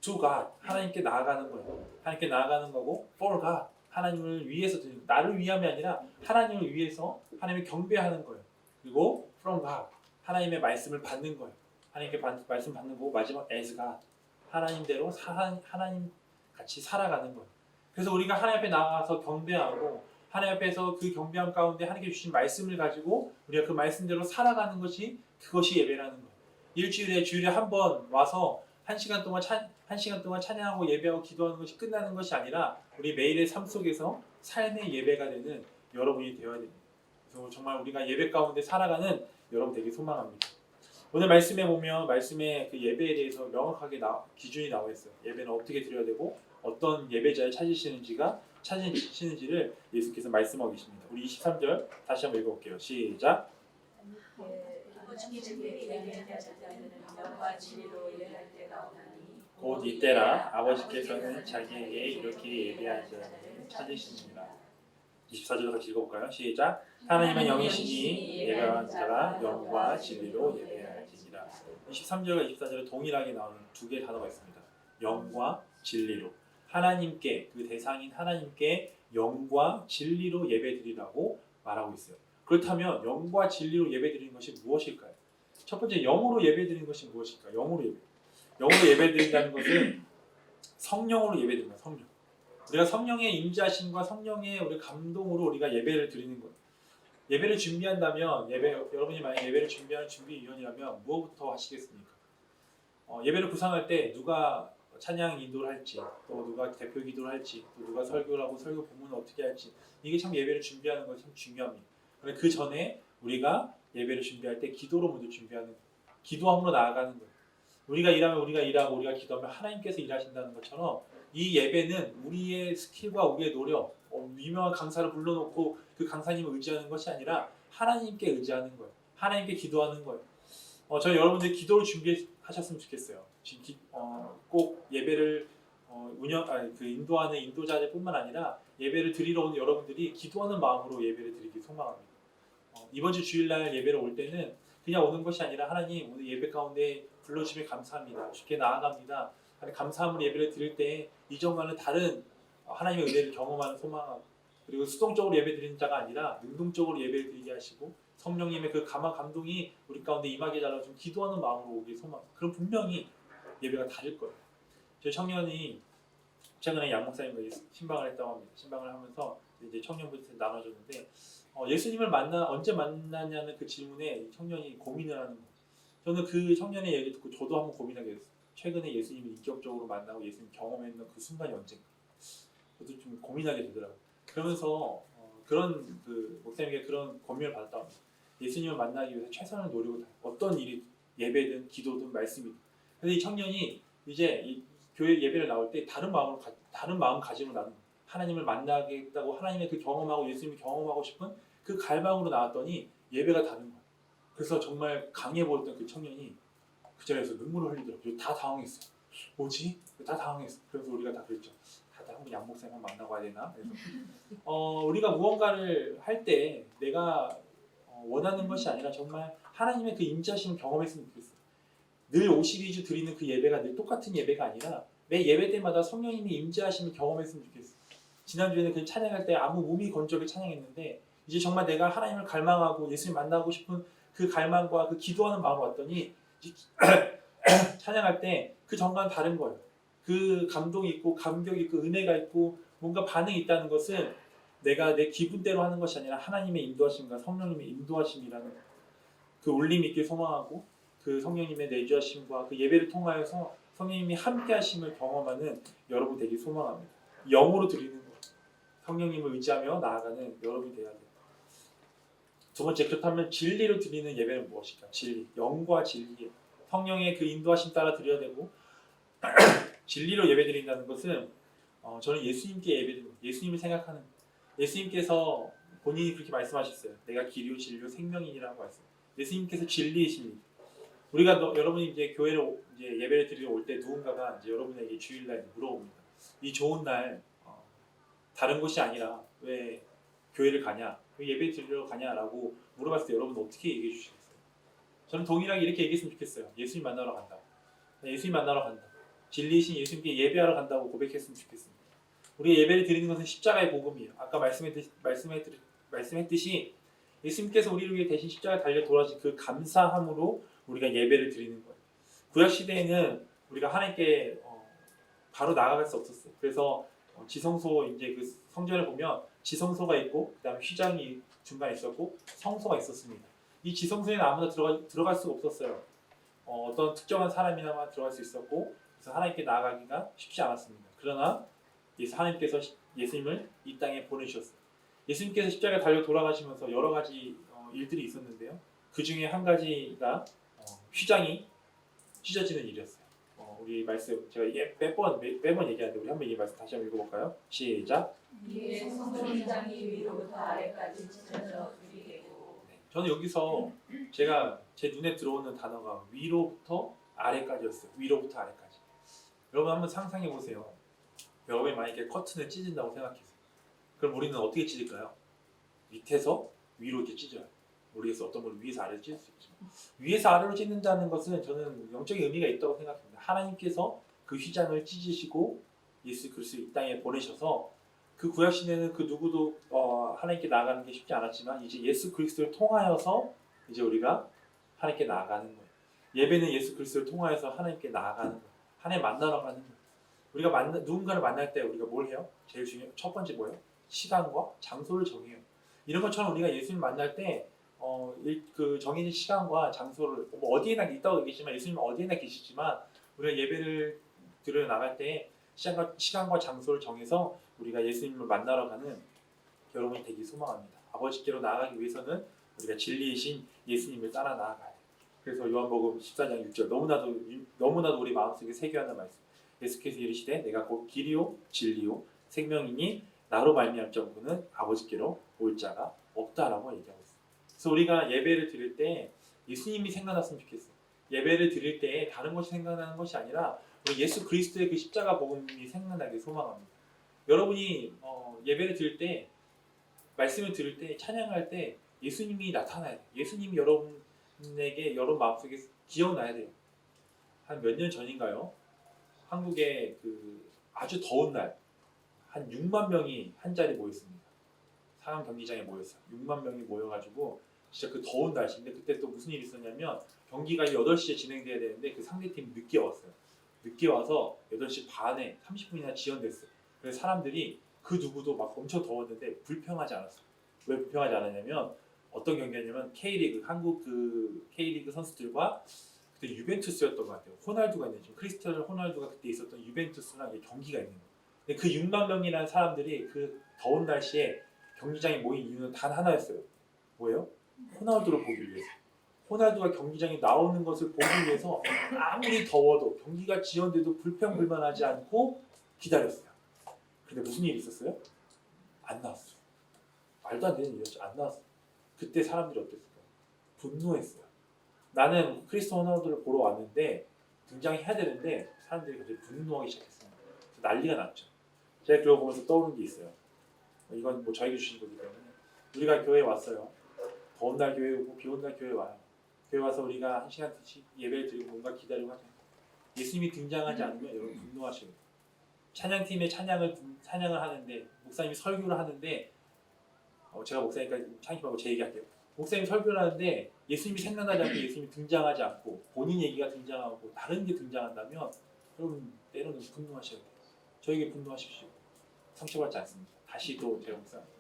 To God, 하나님께 나아가는 거예요. 하나님께 나아가는 거고 For God, 하나님을 위해서 드리는 거예요. 나를 위함이 아니라 하나님을 위해서 하나님을 경배하는 거예요. 그리고 From God, 하나님의 말씀을 받는 거예요. 하나님께 말씀 받는 거고 마지막 As God, 하나님대로 하나님 같이 살아가는 거예요. 그래서 우리가 하나님 앞에 나가서 경배하고 하나님 앞에서 그 경배함 가운데 하나님께 주신 말씀을 가지고 우리가 그 말씀대로 살아가는 것이 그것이 예배라는 거예요. 일주일에 주일에 한 번 와서 한 시간 동안 찬양하고 예배하고 기도하는 것이 끝나는 것이 아니라 우리 매일의 삶 속에서 삶의 예배가 되는 여러분이 되어야 됩니다. 그래서 정말 우리가 예배 가운데 살아가는 여러분 되게 소망합니다. 오늘 말씀에 보면 말씀에 그 예배에 대해서 명확하게 기준이 나와 있어요. 예배는 어떻게 드려야 되고 어떤 예배자를 찾으시는지를 예수께서 말씀하고 계십니다. 우리 23절 다시 한번 읽어볼게요. 시작. 곧 이때라 아버지께서는 자기에게 이렇게 예배한 자를 찾으시느니라. 24절 같이 읽어볼까요? 시작. 하나님은 영이시니 예배한 자가 영과 진리로 예배할지니라. 23절과 24절에 동일하게 나오는 두 개의 단어가 있습니다. 영과 진리로. 하나님께 그 대상인 하나님께 영과 진리로 예배드리라고 말하고 있어요. 그렇다면 영과 진리로 예배드리는 것이 무엇일까요? 첫 번째 영으로 예배드리는 것이 무엇일까요? 영으로 예배드린다는 것은 성령으로 예배드립니다. 성령. 우리가 성령의 임재하심과 성령의 우리 감동으로 우리가 예배를 드리는 거예요. 예배를 준비한다면 여러분이 만약 예배를 준비하는 준비위원이라면 무엇부터 하시겠습니까? 예배를 구상할 때 누가 찬양 인도를 할지, 또 누가 대표 기도를 할지, 또 누가 설교를 하고 설교 본문을 어떻게 할지 이게 참 예배를 준비하는 것이 참 중요합니다. 그런데 그 전에 우리가 예배를 준비할 때 기도로 먼저 준비하는 거예요. 기도함으로 나아가는 거예요. 우리가 일하면 우리가 일하고 우리가 기도하면 하나님께서 일하신다는 것처럼 이 예배는 우리의 스킬과 우리의 노력, 유명한 강사를 불러놓고 그 강사님을 의지하는 것이 아니라 하나님께 의지하는 거예요. 하나님께 기도하는 거예요. 저희 여러분들 기도를 준비하셨으면 좋겠어요. 지금 꼭 예배를 인도하는 인도자들뿐만 아니라 예배를 드리러 오는 여러분들이 기도하는 마음으로 예배를 드리기 소망합니다. 이번 주 주일날 예배를 올 때는 그냥 오는 것이 아니라 하나님 오늘 예배 가운데 불러주시면 감사합니다. 주께 나아갑니다. 감사함으로 예배를 드릴 때 이전과는 다른 하나님의 은혜를 경험하는 소망하고 그리고 수동적으로 예배 드리는 자가 아니라 능동적으로 예배를 드리게 하시고 성령님의 그 감동이 우리 가운데 임하게 달라 좀 기도하는 마음으로 오길 소망. 그럼 분명히 예배가 다를 거예요. 저희 청년이 최근에 양 목사님과 신방을 했다고 합니다. 신방을 하면서 이제 청년부터 나눠줬는데 예수님을 언제 만나냐는 그 질문에 청년이 고민을 하는 거예요. 저는 그 청년의 얘기 듣고 저도 한번 고민하게 됐어요. 최근에 예수님을 인격적으로 만나고 예수님 경험했던 그 순간이 언젠가. 저도 좀 고민하게 되더라고요. 그러면서 그런 그 목사님에게 그런 권면을 받았다고 합니다. 예수님을 만나기 위해서 최선을 노리고 어떤 일이 예배든 기도든 말씀이든. 그래서 이 청년이 이제 이 교회 예배를 나올 때 다른 마음가짐으로 나는 거예요. 하나님을 만나겠다고 하나님의 그 경험하고 예수님을 경험하고 싶은 그 갈망으로 나왔더니 예배가 다른 거예요. 그래서 정말 강해 보였던 그 청년이 그 자리에서 눈물을 흘리더라고요. 다 당황했어요. 뭐지? 다 당황했어요. 그래서 우리가 다 그랬죠. 다들 한번 양 목사님 만나고 와야 되나? 그래서 우리가 무언가를 할 때 내가 원하는 것이 아니라 정말 하나님의 그 임재하심을 경험했으면 좋겠어요. 늘 52주 드리는 그 예배가 늘 똑같은 예배가 아니라 매 예배 때마다 성령님이 임재하심을 경험했으면 좋겠어요. 지난주에는 그 찬양할 때 아무 몸이 건조하게 찬양했는데 이제 정말 내가 하나님을 갈망하고 예수님 만나고 싶은 그 갈망과 그 기도하는 마음을 왔더니 찬양할 때 그 전과는 다른 거예요. 그 감동이 있고 감격이 있고 은혜가 있고 뭔가 반응이 있다는 것은 내가 내 기분대로 하는 것이 아니라 하나님의 인도하심과 성령님의 인도하심이라는 그 울림이 있길 소망하고 그 성령님의 내주하심과 그 예배를 통하여서 성령님이 함께하심을 경험하는 여러분 되길 소망합니다. 영으로 드리는 것, 성령님을 의지하며 나아가는 여러분이 되어야 돼요. 두 번째, 그렇다면 진리로 드리는 예배는 무엇일까? 진리, 영과 진리, 성령의 그 인도하심 따라 드려야 되고 진리로 예배드린다는 것은 저는 예수님께 예배드립니다. 예수님을 생각하는 예수님께서 본인이 그렇게 말씀하셨어요. 내가 길이요 진리요 생명이라고 말씀. 예수님께서 진리이십니다. 우리가 여러분이 이제 교회를 이제 예배를 드리러 올 때 누군가가 이제 여러분에게 주일날 물어봅니다. 이 좋은 날 다른 곳이 아니라 왜 교회를 가냐, 왜 예배 드리러 가냐라고 물어봤을 때 여러분 어떻게 얘기해 주시겠어요? 저는 동일하게 이렇게 얘기했으면 좋겠어요. 예수님 만나러 간다. 예수님 만나러 간다. 진리이신 예수님께 예배하러 간다고 고백했으면 좋겠습니다. 우리가 예배를 드리는 것은 십자가의 복음이에요. 아까 말씀했듯이 예수님께서 우리를 위해 대신 십자가에 달려 돌아가신 그 감사함으로 우리가 예배를 드리는 거예요. 구약 시대에는 우리가 하나님께 바로 나아갈 수 없었어요. 그래서 지성소 이제 그 성전을 보면 지성소가 있고 그다음에 휘장이 중간에 있었고 성소가 있었습니다. 이 지성소에는 아무나 들어갈 수가 없었어요. 어떤 특정한 사람이나만 들어갈 수 있었고 그래서 하나님께 나아가기가 쉽지 않았습니다. 그러나 하나님께서 예수님을 이 땅에 보내주셨어요. 예수님께서 십자가에 달려 돌아가시면서 여러 가지 일들이 있었는데요. 그 중에 한 가지가 휘장이 찢어지는 일이었어요. 우리 말씀 제가 매번 얘기하는데 우리 한번 이 말씀 다시 한번 읽어볼까요? 시작. 이에 성소장이 위로부터 아래까지 찢어져 둘이 되고. 저는 여기서 제가 제 눈에 들어오는 단어가 위로부터 아래까지였어요. 위로부터 아래까지. 여러분 한번 상상해 보세요. 여러분이 만약에 커튼을 찢은다고 생각해요. 그럼 우리는 어떻게 찢을까요? 밑에서 위로 이렇게 찢어요. 모르겠어요. 어떤 분은 위에서 아래로 찢을 수 있지만 위에서 아래로 찢는다는 것은 저는 영적인 의미가 있다고 생각합니다. 하나님께서 그 휘장을 찢으시고 예수 그리스도 이 땅에 보내셔서 그 구약 시대는 그 누구도 하나님께 나아가는 게 쉽지 않았지만 이제 예수 그리스도를 통하여서 이제 우리가 하나님께 나아가는 거예요. 예배는 예수 그리스도를 통하여서 하나님께 나아가는 거예요. 하나님 만나러 가는 거예요. 우리가 누군가를 만날 때 우리가 뭘 해요? 제일 중요한 첫 번째 뭐예요? 시간과 장소를 정해요. 이런 것처럼 우리가 예수님 만날 때 그 정해진 시간과 장소를 뭐 어디에나 있다고 얘기했지만 예수님은 어디에나 계시지만 우리가 예배를 드려 나갈 때 시간과 장소를 정해서 우리가 예수님을 만나러 가는 여러분이 되기 소망합니다. 아버지께로 나아가기 위해서는 우리가 진리이신 예수님을 따라 나아가야 돼요. 그래서 요한복음 14장 6절 너무나도 우리 마음속에 새겨야 하는 말씀. 예수께서 이르시되 내가 곧 길이요 진리요 생명이니 나로 말미암 자고는 아버지께로 올 자가 없다라고 얘기하고 있어요. 그래서 우리가 예배를 드릴 때 예수님이 생각났으면 좋겠어요. 예배를 드릴 때 다른 것이 생각나는 것이 아니라 우리 예수 그리스도의 그 십자가 복음이 생각나길 소망합니다. 여러분이 예배를 드릴 때 말씀을 들을 때 찬양할 때 예수님이 나타나야 돼요. 예수님이 여러분에게 여러분 마음속에 기억나야 돼요. 한 몇 년 전인가요? 한국에 그 아주 더운 날 한 6만 명이 한 자리에 모였습니다. 상암 경기장에 모였어요. 6만 명이 모여가지고 진짜 그 더운 날씨인데 그때 또 무슨 일이 있었냐면 경기가 8시에 진행돼야 되는데 그 상대팀이 늦게 왔어요. 늦게 와서 8시 반에 30분이나 지연됐어요. 그래서 사람들이 그 누구도 막 엄청 더웠는데 불평하지 않았어요. 왜 불평하지 않았냐면 어떤 경기였냐면 K리그 한국 그 K리그 선수들과 그때 유벤투스였던 것 같아요. 호날두가 있는 지금 크리스티아노 호날두가 그때 있었던 유벤투스랑 경기가 있는 거예요. 근데 그 6만 명이라는 사람들이 그 더운 날씨에 경기장에 모인 이유는 단 하나였어요. 뭐예요? 호날두를 보기 위해서. 호날두가 경기장에 나오는 것을 보기 위해서 아무리 더워도 경기가 지연돼도 불평불만하지 않고 기다렸어요. 근데 무슨 일이 있었어요? 안 나왔어요. 말도 안 되는 일이었죠. 안 나왔어요. 그때 사람들이 어땠을까요? 분노했어요. 나는 크리스티아노 호날두를 보러 왔는데 등장해야 되는데 사람들이 갑자기 분노하기 시작했어요. 그래서 난리가 났죠. 제가 그거 보면서 떠오른 게 있어요. 이건 뭐 저에게 주신 거기 때문에 우리가 교회에 왔어요. 더운 날 교회 오고 비 오는 날 교회 와요. 교회 와서 우리가 1시간씩 예배를 드리고 뭔가 기다리고 하잖아요. 예수님이 등장하지 않으면 여러분 분노하시고 찬양팀의 찬양을 하는데 목사님이 설교를 하는데 제가 목사니까 찬양팀하고 제 얘기할게요. 목사님이 설교를 하는데 예수님이 생각나지 않고 예수님이 등장하지 않고 본인 얘기가 등장하고 다른 게 등장한다면 여러분 때로는 분노하셔야 돼요. 저에게 분노하십시오. 상처받지 않습니다. 다시 또 제가 묵상합니다.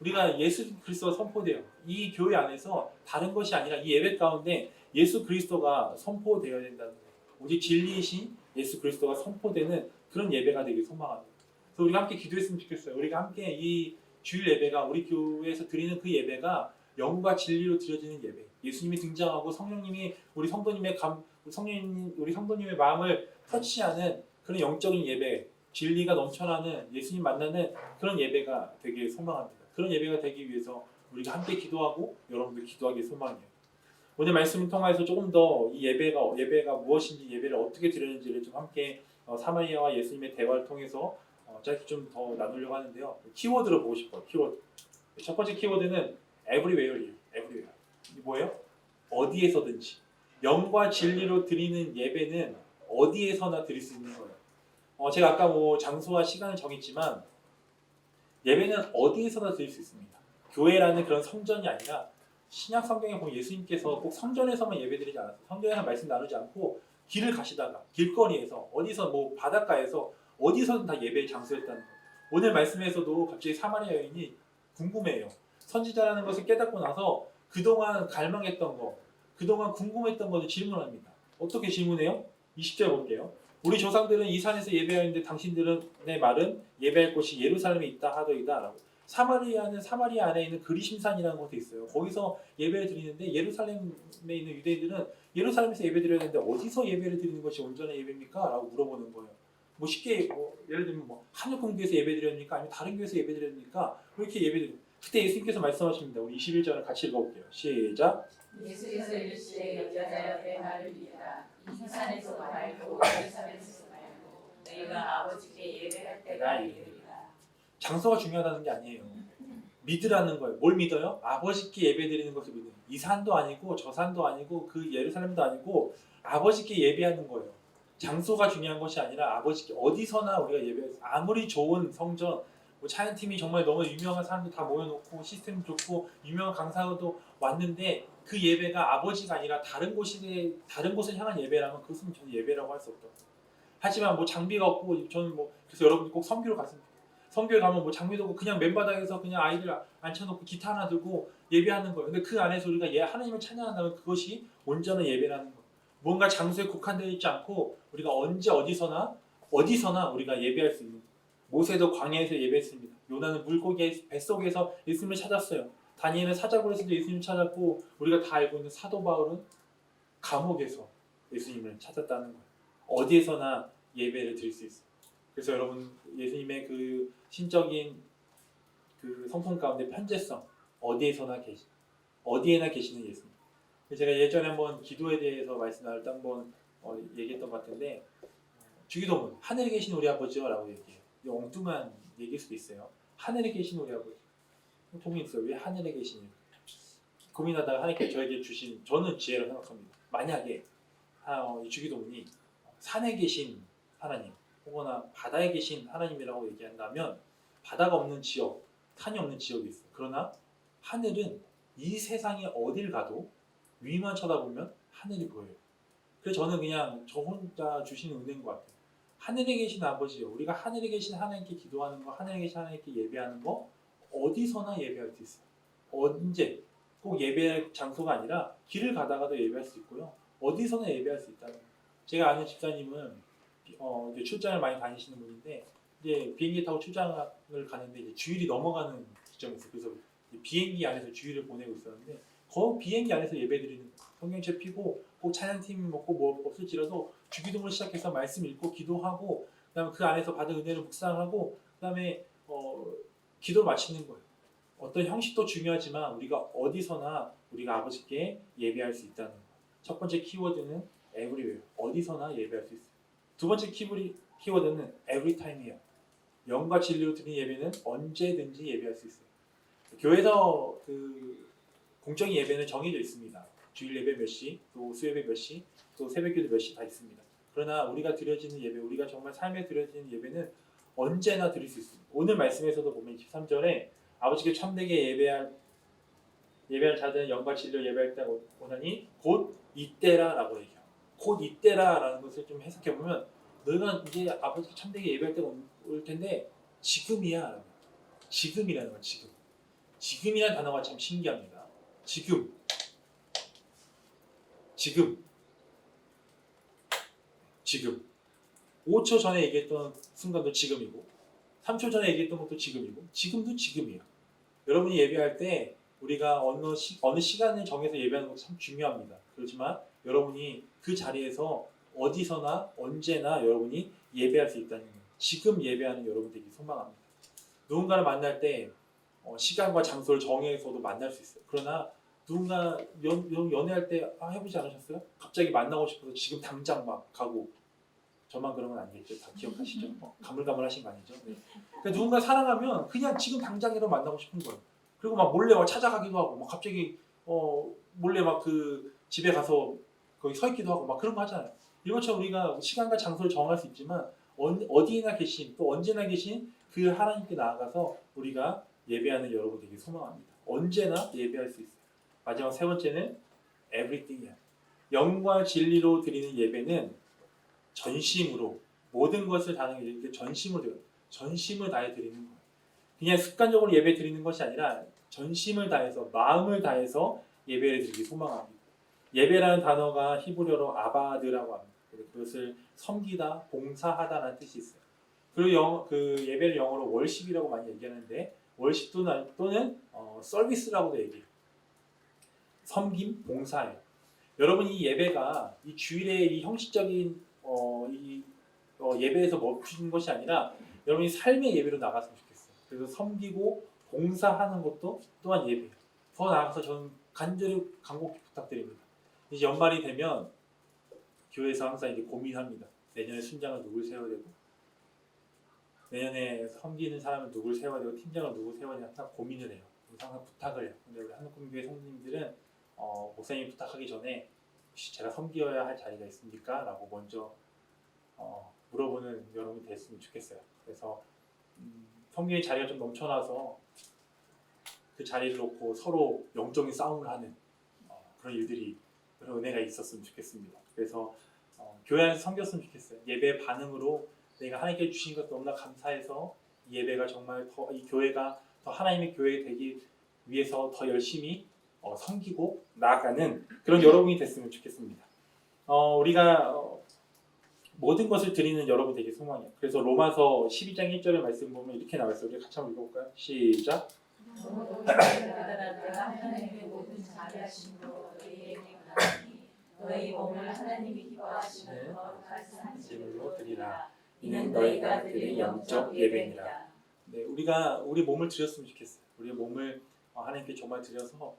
우리가 예수 그리스도가 선포돼요. 이 교회 안에서 다른 것이 아니라 이 예배 가운데 예수 그리스도가 선포되어야 된다는 거예요. 오직 진리이신 예수 그리스도가 선포되는 그런 예배가 되길 소망합니다. 그래서 우리가 함께 기도했으면 좋겠어요. 우리가 함께 이 주일 예배가 우리 교회에서 드리는 그 예배가 영과 진리로 드려지는 예배. 예수님이 등장하고 성령님이 우리 성도님의 마음을 터치하는 그런 영적인 예배. 진리가 넘쳐나는 예수님 만나는 그런 예배가 되길 소망합니다. 그런 예배가 되기 위해서 우리가 함께 기도하고 여러분들 기도하길 소망해요. 오늘 말씀을 통해서 조금 더 이 예배가 무엇인지 예배를 어떻게 드리는지를 좀 함께 사마리아와 예수님의 대화를 통해서 짧게 좀 더 나누려고 하는데요. 키워드를 보고 싶어요. 키워드. 첫 번째 키워드는 everywhere이에요. everywhere. 이게 뭐예요? 어디에서든지. 영과 진리로 드리는 예배는 어디에서나 드릴 수 있는 거예요. 제가 아까 뭐 장소와 시간을 정했지만 예배는 어디에서나 드릴 수 있습니다. 교회라는 그런 성전이 아니라 신약 성경에 보면 예수님께서 꼭 성전에서만 예배드리지 않았어요. 성전에서 말씀 나누지 않고 길을 가시다가 길거리에서 어디서 뭐 바닷가에서 어디서든 다 예배의 장소였다는 거예요. 오늘 말씀에서도 갑자기 사마리아 여인이 궁금해요. 선지자라는 것을 깨닫고 나서 그동안 갈망했던 거, 그동안 궁금했던 것을 질문합니다. 어떻게 질문해요? 20절 볼게요. 우리 조상들은 이 산에서 예배하였는데 당신들의 말은 예배할 곳이 예루살렘에 있다 하더이다 라고. 사마리아는 사마리아 안에 있는 그리심산이라는 곳이 있어요. 거기서 예배를 드리는데 예루살렘에 있는 유대인들은 예루살렘에서 예배 드려야 되는데 어디서 예배를 드리는 것이 온전한 예배입니까? 라고 물어보는 거예요. 뭐 쉽게 예를 들면 한국공교에서 예배 드립니까? 아니면 다른 교회에서 예배 드립니까? 그렇게 예배 드립니다. 그때 예수님께서 말씀하십니다. 우리 21절을 같이 읽어볼게요. 시작. 예수께서 이르시되 여자여 내 말을 믿으라. 이 산에서도 말고 예루살렘에서도 말고 너희가 아버지께 예배할 때가 이르리라. 장소가 중요하다는 게 아니에요. 믿으라는 거예요. 뭘 믿어요? 아버지께 예배드리는 것을 믿는. 이 산도 아니고 저 산도 아니고 그 예루살렘도 아니고 아버지께 예배하는 거예요. 장소가 중요한 것이 아니라 아버지께 어디서나 우리가 예배해서 아무리 좋은 성전 뭐 찬양팀이 정말 너무 유명한 사람들 다 모여놓고 시스템 좋고 유명한 강사도 왔는데 그 예배가 아버지가 아니라 다른 곳을 향한 예배라면 그것은 저는 예배라고 할 수 없다고. 하지만 뭐 장비가 없고 저는 뭐 그래서 여러분이 꼭 선교를 갔으면 좋겠어요. 선교에 가면 뭐 장비도 없고 그냥 맨바닥에서 그냥 아이들 앉혀놓고 기타 하나 들고 예배하는 거예요. 근데 그 안에서 우리가 하나님을 찬양한다면 그것이 온전한 예배라는 거예요. 뭔가 장소에 국한되어 있지 않고 우리가 언제 어디서나 우리가 예배할 수 있는. 모세도 광야에서 예배했습니다. 요나는 물고기의 뱃속에서 예수님을 찾았어요. 다니엘은 사자굴에서도 예수님을 찾았고 우리가 다 알고 있는 사도 바울은 감옥에서 예수님을 찾았다는 거예요. 어디에서나 예배를 드릴 수 있어요. 그래서 여러분 예수님의 그 신적인 그 성품 가운데 편재성 어디에나 계시는 예수님. 제가 예전에 한번 기도에 대해서 말씀 나눌 때 한번 얘기했던 것 같은데 주기도문 하늘에 계신 우리 아버지요라고 얘기해요. 엉뚱한 얘기일 수도 있어요. 하늘에 계신 우리 아버지. 본인 있어요. 왜 하늘에 계시니? 고민하다가 하나님께 저에게 주신 저는 지혜를 생각합니다. 만약에 이 주기도문이 산에 계신 하나님 혹은 바다에 계신 하나님이라고 얘기한다면 바다가 없는 지역, 산이 없는 지역이 있어요. 그러나 하늘은 이 세상에 어딜 가도 위만 쳐다보면 하늘이 보여요. 그래서 저는 그냥 저 혼자 주신 은혜인 것 같아요. 하늘에 계신 아버지요. 우리가 하늘에 계신 하나님께 기도하는 거, 하늘에 계신 하나님께 예배하는 거 어디서나 예배할 수 있어요. 언제? 꼭 예배할 장소가 아니라 길을 가다가도 예배할 수 있고요. 어디서나 예배할 수 있다는 거예요. 제가 아는 집사님은 이제 출장을 많이 다니시는 분인데 이제 비행기 타고 출장을 가는데 이제 주일이 넘어가는 지점에서 그래서 비행기 안에서 주일을 보내고 있었는데 그 비행기 안에서 예배드리는 성경책 피고 꼭 찬양팀 먹고 뭐 없을지라도 주기도문을 시작해서 말씀 읽고 기도하고 그다음에 그 안에서 받은 은혜를 묵상하고 그다음에 기도를 마치는 거예요. 어떤 형식도 중요하지만 우리가 어디서나 우리가 아버지께 예배할 수 있다는 거예요. 첫 번째 키워드는 everywhere, 어디서나 예배할 수 있어요. 두 번째 키워드는 every time이에요. 영과 진리로 드리는 예배는 언제든지 예배할 수 있어요. 교회에서 그 공적인 예배는 정해져 있습니다. 주일 예배 몇 시, 또 수예배 몇 시, 또 새벽기도 몇 시 다 있습니다. 그러나 우리가 드려지는 예배, 우리가 정말 삶에 드려지는 예배는 언제나 드릴 수 있습니다. 오늘 말씀에서도 보면 23절에 아버지께 참되게 예배할 자들은 영과 진리로 예배할 때 오나니 곧 이때라라고 얘기해요. 곧 이때라라는 것을 좀 해석해 보면 너희가 이제 아버지께 참되게 예배할 때가 올 텐데 지금이야. 지금이라는 건 지금. 지금이라는 단어가 참 신기합니다. 지금 5초 전에 얘기했던 순간도 지금이고 3초 전에 얘기했던 것도 지금이고 지금도 지금이에요. 여러분이 예배할 때 우리가 어느 시간을 정해서 예배하는 것도 참 중요합니다. 그렇지만 여러분이 그 자리에서 어디서나 언제나 여러분이 예배할 수 있다는 거예요. 지금 예배하는 여러분 되기 소망합니다. 누군가를 만날 때 시간과 장소를 정해서도 만날 수 있어요. 그러나 누군가 연애할 때 해보지 않으셨어요? 갑자기 만나고 싶어서 지금 당장 막 가고 저만 그런 건 아니겠죠? 다 기억하시죠? 가물가물하신 거 아니죠? 네. 그러니까 누군가 사랑하면 그냥 지금 당장이라도 만나고 싶은 거예요. 그리고 막 몰래 막 찾아가기도 하고 막 갑자기 몰래 막 그 집에 가서 거기 서 있기도 하고 막 그런 거 하잖아요. 이것처럼 우리가 시간과 장소를 정할 수 있지만 어디에나 계신 또 언제나 계신 그 하나님께 나아가서 우리가 예배하는 여러분 되게 소망합니다. 언제나 예배할 수 있어요. 마지막 세 번째는 everything이야. 영과 진리로 드리는 예배는 전심으로 모든 것을 다하는 게 이렇게 전심을 다해 드리는 거예요. 그냥 습관적으로 예배 드리는 것이 아니라 전심을 다해서 마음을 다해서 예배를 드리기 소망합니다. 예배라는 단어가 히브리어로 아바드라고 합니다. 그것을 섬기다, 봉사하다라는 뜻이 있어요. 그리고 그 예배를 영어로 월십이라고 많이 얘기하는데 월십 또는 서비스라고도 얘기해요. 섬김, 봉사예요. 여러분 이 예배가 이 주일의 이 형식적인 예배에서 멈추는 것이 아니라 여러분이 삶의 예배로 나갔으면 좋겠어요. 그래서 섬기고 봉사하는 것도 또한 예배예요. 더 나아가서 저는 간절히 간곡히 부탁드립니다. 이제 연말이 되면 교회에서 항상 이제 고민합니다. 내년에 순장을 누굴 세워야 되고 내년에 섬기는 사람을 누굴 세워야 되고 팀장을 누굴 세워야 되고 항상 고민을 해요. 항상 부탁을 해요. 근데 우리 한국교회 성도님들은 목사님이 부탁하기 전에 혹시 제가 섬겨야 할 자리가 있습니까? 라고 먼저 물어보는 여러분이 됐으면 좋겠어요. 그래서 섬기의 자리가 좀 넘쳐나서 그 자리를 놓고 서로 영적인 싸움을 하는 그런 일들이 그런 은혜가 있었으면 좋겠습니다. 그래서 교회 안에서 섬겼으면 좋겠어요. 예배 반응으로 내가 하나님께 주신 것 너무나 감사해서 이 예배가 정말 더 이 교회가 더 하나님의 교회 되기 위해서 더 열심히 섬기고 나아가는 그런 여러분이 됐으면 좋겠습니다. 우리가 모든 것을 드리는 여러분 되게 소망이에요. 그래서 로마서 12장 1절의 말씀 보면 이렇게 나와 있어요. 우리 같이 한번 읽어볼까요? 시작. 하나님의 모든 자비하심으로 너희에게 구하니 너희 몸을 하나님이 기뻐하시는 거룩한 산지물로 드리라. 이는 너희가 드릴 영적 예배니라. 네, 우리가 우리 몸을 드렸으면 좋겠어요. 우리의 몸을 하나님께 정말 드려서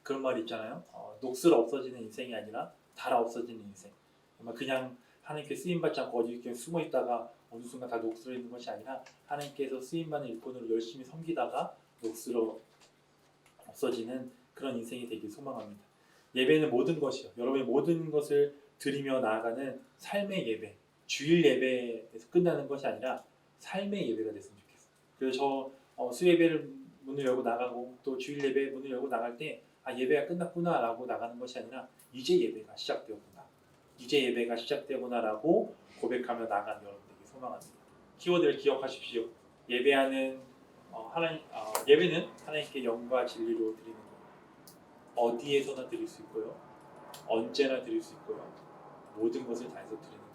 그런 말이 있잖아요. 녹슬어 없어지는 인생이 아니라 달아 없어지는 인생. 정말 그냥 하나님께 쓰임받지 않고 어디 이렇게 숨어 있다가 어느 순간 다 녹슬어 있는 것이 아니라 하나님께서 쓰임받는 일꾼으로 열심히 섬기다가 녹슬어 없어지는 그런 인생이 되길 소망합니다. 예배는 모든 것이요. 여러분의 모든 것을 드리며 나아가는 삶의 예배, 주일 예배에서 끝나는 것이 아니라 삶의 예배가 됐으면 좋겠어요. 그래서 저 수예배를 문을 열고 나가고 또 주일 예배 문을 열고 나갈 때 예배가 끝났구나 라고 나가는 것이 아니라 이제 예배가 시작되었구나, 이제 예배가 시작되구나라고 고백하며 나가는 여러분들에게 소망합니다. 키워드를 기억하십시오. 예배는 하나님께 영과 진리로 드리는 거예요. 어디에서나 드릴 수 있고요, 언제나 드릴 수 있고요, 모든 것을 다해서 드리는 거예요.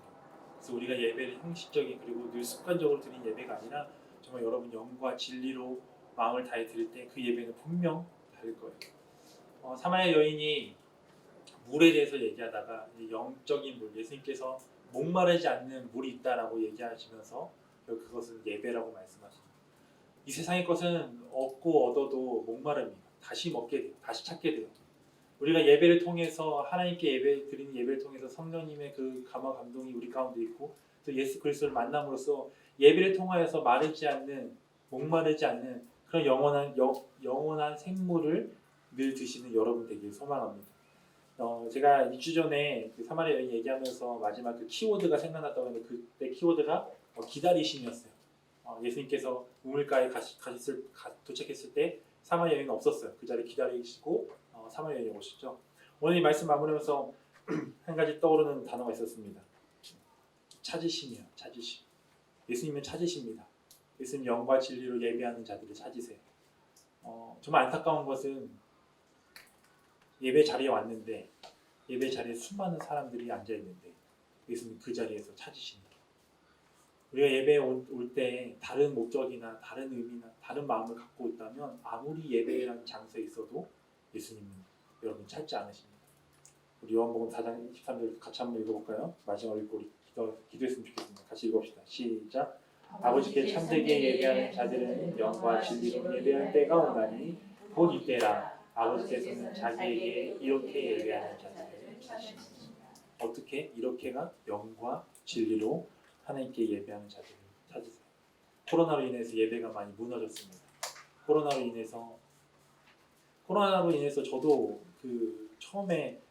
그래서 우리가 예배를 형식적인 그리고 늘 습관적으로 드린 예배가 아니라 정말 여러분 영과 진리로 마음을 다해 드릴 때 그 예배는 분명 다를 거예요. 사마리아 여인이 물에 대해서 얘기하다가 영적인 물, 예수님께서 목마르지 않는 물이 있다라고 얘기하시면서 그것은 예배라고 말씀하십니다. 이 세상의 것은 얻고 얻어도 목마릅니다. 다시 먹게 돼요. 다시 찾게 돼요. 우리가 예배를 통해서 하나님께 예배 드리는 예배를 통해서 성령님의 그 감화 감동이 우리 가운데 있고 또 예수 그리스도를 만남으로써 예배를 통하여서 마르지 않는, 목마르지 않는 그런 영원한 생물을 늘 드시는 여러분 되길 소망합니다. 제가 2주 전에 그 사마리아 여인 얘기하면서 마지막 그 키워드가 생각났다고 했는데 그때 키워드가 기다리심이었어요. 예수님께서 우물가에 도착했을 때 사마리아 여인은 없었어요. 그 자리에 기다리시고 사마리아 여인이 오셨죠. 오늘 이 말씀 마무리하면서 한 가지 떠오르는 단어가 있었습니다. 찾으심이요. 찾으심. 예수님은 찾으십니다. 예수님 영과 진리로 예배하는 자들을 찾으세요. 정말 안타까운 것은 예배 자리에 왔는데 예배 자리에 수많은 사람들이 앉아 있는데 예수님 그 자리에서 찾으십니다. 우리가 예배에 올 때 다른 목적이나 다른 의미나 다른 마음을 갖고 있다면 아무리 예배라는 장소에 있어도 예수님은 여러분 찾지 않으십니다. 우리 요한복음 4장 23절 같이 한번 읽어볼까요? 마지막으로 읽고 우리 기도했으면 좋겠습니다. 같이 읽어봅시다. 시작. 아버지께 참되게 예배하는 자들은 영과 진리로 예배할 때가 오나니 곧 이때라. 아버지께서는 자기에게 이렇게 예배하는 자들을 찾으십니다. 어떻게? 이렇게가 영과 진리로 하나님께 예배하는 자들을 찾으세요. 코로나로 인해서 예배가 많이 무너졌습니다. 코로나로 인해서 저도 그 처음에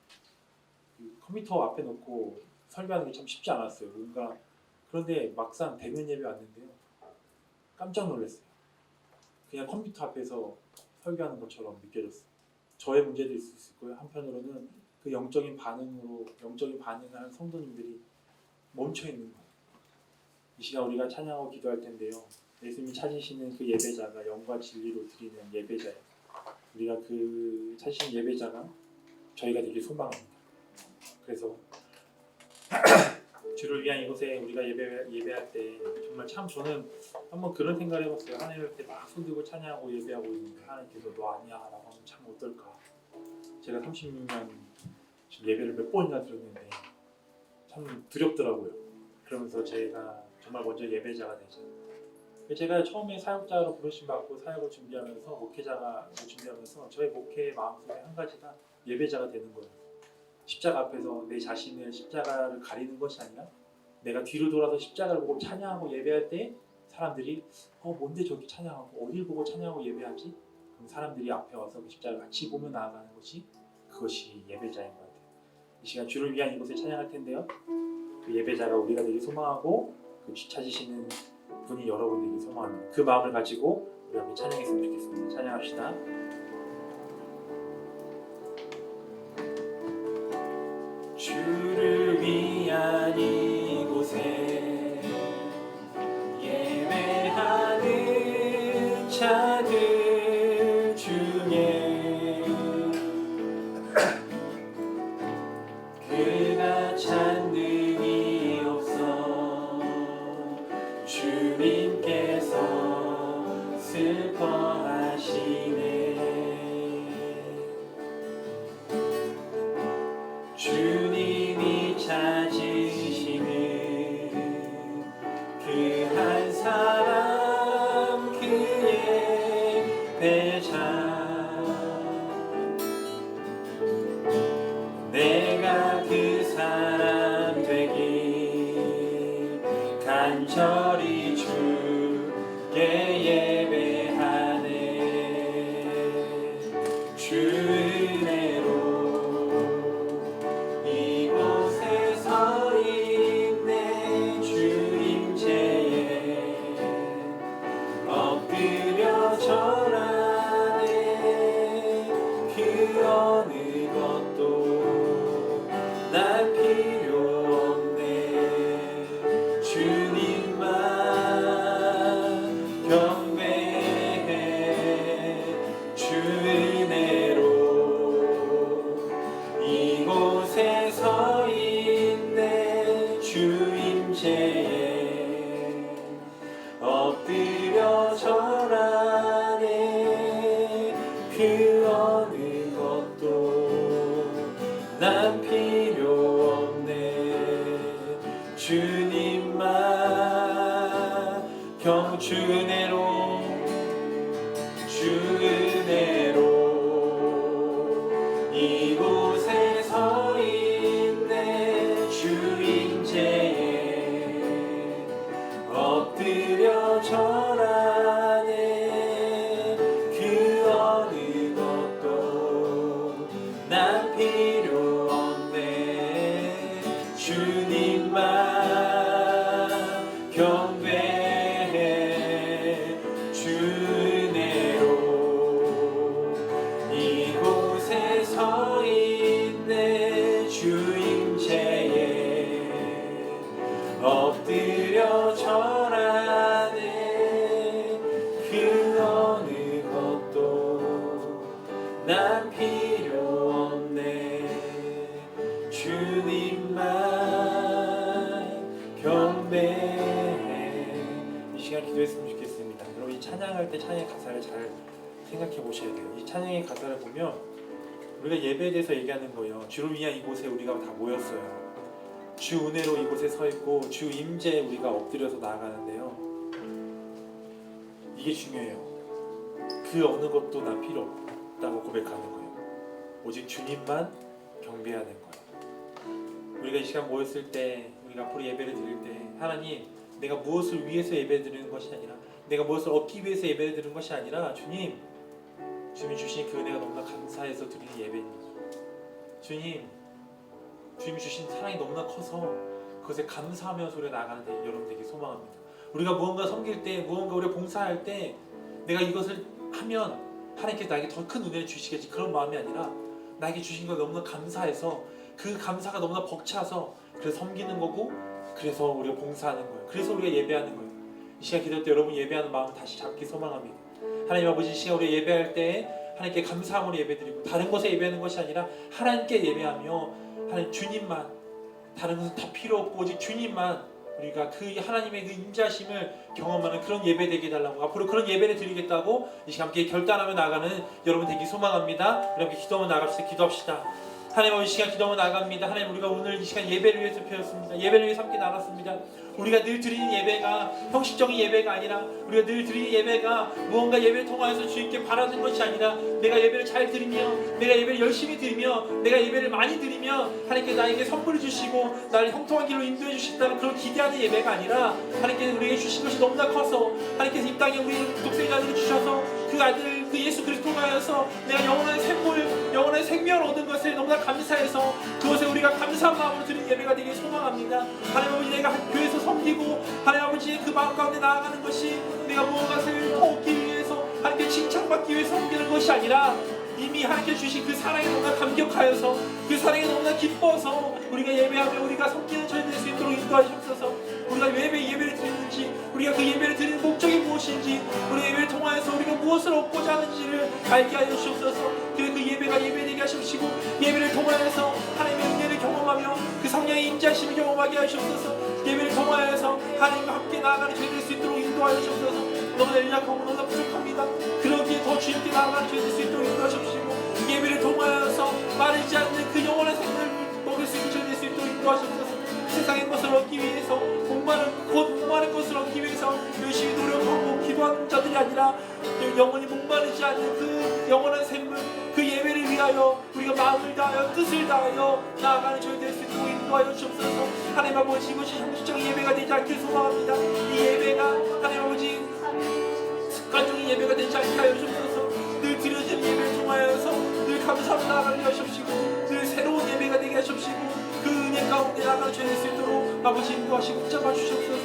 그 컴퓨터 앞에 놓고 설교하는 게 참 쉽지 않았어요. 그런데 막상 대면 예배 왔는데요, 깜짝 놀랐어요. 그냥 컴퓨터 앞에서 설교하는 것처럼 느껴졌어요. 저의 문제도 있을 수 있고요. 한편으로는 그 영적인 반응을 하는 성도님들이 멈춰 있는 거예요. 이 시간 우리가 찬양하고 기도할 텐데요. 예수님이 찾으시는 그 예배자가 영과 진리로 드리는 예배자예요. 우리가 그 찾으신 예배자가 저희가 되길 소망합니다. 그래서 주를 위한 이곳에 우리가 예배할 때 정말 참 저는 한번 그런 생각을 해봤어요. 하나님 앞에 막 손들고 찬양하고 예배하고 있는데 하나님께서 너 아니야 라고 하면 참 어떨까. 제가 36년 예배를 몇 번이나 드렸는데 참 두렵더라고요. 그러면서 제가 정말 먼저 예배자가 되죠. 제가 처음에 사역자로 부르심 받고 사역을 준비하면서 목회자가 준비하면서 저의 목회의 마음속에 한 가지가 예배자가 되는 거예요. 십자가 앞에서 내 자신을 십자가를 가리는 것이 아니라 내가 뒤로 돌아서 십자가를 보고 찬양하고 예배할 때 사람들이 뭔데 저렇게 찬양하고 어딜 보고 찬양하고 예배하지? 그럼 사람들이 앞에 와서 그 십자가를 같이 보며 나아가는 것이 그것이 예배자인 것 같아요. 이 시간 주를 위한 이곳에 찬양할 텐데요. 그 예배자가 우리가 되길 소망하고 그 찾으시는 분이 여러분 되길 소망합니다. 그 마음을 가지고 우리 함께 찬양했으면 좋겠습니다. 찬양합시다. 주를 위한 이곳에 예배하는 자들 중에 그가 찾는 없어 주님께서 슬퍼하시네. 주님이 찾으시는 그 한 사람 그의 배자 내가 그 사람 되길 간절히 주께 예배하네. 주 이곳에 서 있네 주임제에 엎드려 절하네 그 어느 것도 난 필요 없네 주님만 주 은혜로 이곳에 서 있네 주임제에 엎드려 절하네 그 어느 것도 난 필요 없네 주님만 경배해 주 은혜로 이곳에 서 있네 주임제에 엎드려 절하네 그 어느 것도 난 필요 없네 주님만 경배해. 이 시간 기도했으면 좋겠습니다. 여러분 이 찬양할 때 찬양의 가사를 잘 생각해 보셔야 돼요. 이 찬양의 가사를 보면 우리가 예배에 대해서 얘기하는 거예요. 주를 위한 이곳에 우리가 다 모였어요. 주 은혜로 이곳에 서 있고 주 임재에 우리가 엎드려서 나아가는데요. 이게 중요해요. 그 어느 것도 나 필요 없다고 고백하는 거예요. 오직 주님만 경배하는 거예요. 우리가 이 시간 모였을 때 우리가 앞으로 예배를 드릴 때 하나님 내가 무엇을 위해서 예배 드리는 것이 아니라 내가 무엇을 얻기 위해서 예배를 드리는 것이 아니라 주님이 주신 그 은혜가 너무나 감사해서 드리는 예배입니다. 주님이 주신 사랑이 너무나 커서 그것에 감사하면서 우리가 나가는 데 여러분 되게 소망합니다. 우리가 무언가 섬길 때 무언가 우리가 봉사할 때 내가 이것을 하면 하나님께서 나에게 더 큰 은혜를 주시겠지 그런 마음이 아니라 나에게 주신 거 너무나 감사해서 그 감사가 너무나 벅차서 그래서 섬기는 거고 그래서 우리가 봉사하는 거예요. 그래서 우리가 예배하는 거예요. 이 시간 기도할 때 여러분 예배하는 마음을 다시 잡기 소망합니다. 하나님 아버지 이 시간 우리가 예배할 때 하나님께 감사함으로 예배드리고 다른 것에 예배하는 것이 아니라 하나님께 예배하며 하나님 주님만 다른 것은 다 필요 없고 오직 주님만 우리가 그 하나님의 그 임재하심을 경험하는 그런 예배 되게 해달라고 앞으로 그런 예배를 드리겠다고 이 시간 함께 결단하며 나가는 여러분 되기 소망합니다. 우리 함께 기도하며 나갑시다. 기도합시다. 하나님 아버지 이 시간 기도하며 나갑니다. 하나님 우리가 오늘 이 시간 예배를 위해서 배웠습니다. 예배를 위해서 함께 나눴습니다. 우리가 늘 드리는 예배가 형식적인 예배가 아니라 우리가 늘 드리는 예배가 무언가 예배를 통하여서 주님께 바라는 것이 아니라 내가 예배를 잘 드리며 내가 예배를 열심히 드리며 내가 예배를 많이 드리며 하나님께 나에게 선물을 주시고 나를 형통한 길로 인도해 주신다는 그런 기대하는 예배가 아니라 하나님께서 우리에게 주신 것이 너무나 커서 하나님께서 이 땅에 우리 독생자들을 주셔서 그 아들 그 예수 그리스도 통하여서 내가 영원한 샘물 영원한 생명을 얻은 것에 너무나 감사해서 그것에 우리가 감사한 마음으로 드리는 예배가 되길 소망합니다. 하나님 아버지 내가 교회에서 섬기고 하나님 아버지 그 마음 가운데 나아가는 것이 내가 무언가를 더 얻기 위해서 하나님께 칭찬받기 위해서 섬기는 것이 아니라 이미 하나님께 주신 그 사랑에 너무나 감격하여서 그 사랑에 너무나 기뻐서 우리가 예배하며 우리가 섬기는 저희 될 수 있도록 인도하시옵소서. 우리가 예배를 드리는지 우리가 그 예배를 드리는 목적이 무엇인지 우리 예배를 통하여서 우리가 무엇을 얻고자 하는지를 알게 하여 주옵소서. 그래서 그 예배가 예배되게 하시옵시고 예배를 통하여서 하나님의 은혜를 경험하며 그 성령의 임재하심을 경험하게 하시옵소서. 예배를 통하여서 하나님과 함께 나아가는 저희 될 수 있도록 인도하여 주옵소서. 너무나 연약하고 너무나 부족합니다. 그러기에 더 주님께 나아가는 저희 될 수 있도록 인도하십시오. 예배를 통하여서 마르지 않는 그 영원한 생명을 먹을 수 있는 저희 될 수 있도록 인도하십소서. 세상의 것을 얻기 위해서 목마른 것을 얻기 위해서 열심히 노력하고 기도하는 자들이 아니라 영원히 목마르지 않는 그 영원한 샘물 그 예배를 위하여 우리가 마음을 다하여 뜻을 다하여 나아가는 저희 될 수 있도록 인도하여 주옵소서. 하나님 아버지 이것이 형식적인 예배가 되지 않길 소망합니다. 이 예배가 하나님 아버지 습관적인 예배가 되지 않게 하여 주옵소서. 늘 드려지는 예배를 통하여서 늘 감사함을 나아가게 하시옵시고 늘 새로운 예배가 되게 하시옵시고 그 은혜 가운데 나아가는 저희 될 수 있도록 아버지 인도하시고 붙잡아 주시옵소서.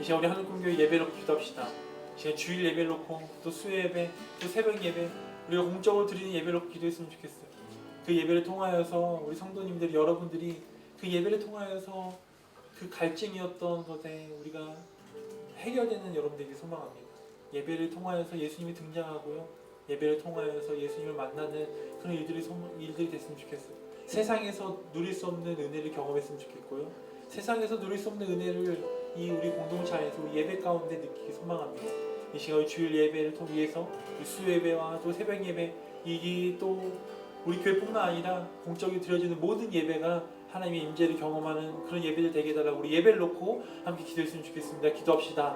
이 시간 우리 하늘공교회 예배를 기도합시다. 이 시간 주일 예배를 놓고 또 수요 예배 또 새벽 예배 우리가 공적으로 드리는 예배를 놓고 기도했으면 좋겠어요. 그 예배를 통하여서 우리 성도님들 여러분들이 그 예배를 통하여서 그 갈증이었던 것에 우리가 해결되는 여러분들에게 소망합니다. 예배를 통하여서 예수님이 등장하고요. 예배를 통하여서 예수님을 만나는 그런 일들이 됐으면 좋겠어요. 세상에서 누릴 수 없는 은혜를 경험했으면 좋겠고요. 세상에서 누릴 수 없는 은혜를 이 우리 공동체 안에서 우리 예배 가운데 느끼기 소망합니다. 이 시간 주일 예배를 통해서 수예배와 또 새벽 예배, 이 또 우리 교회뿐만 아니라 공적으로 드려지는 모든 예배가 하나님의 임재를 경험하는 그런 예배들 되게 해달라고 우리 예배를 놓고 함께 기도했으면 좋겠습니다. 기도합시다.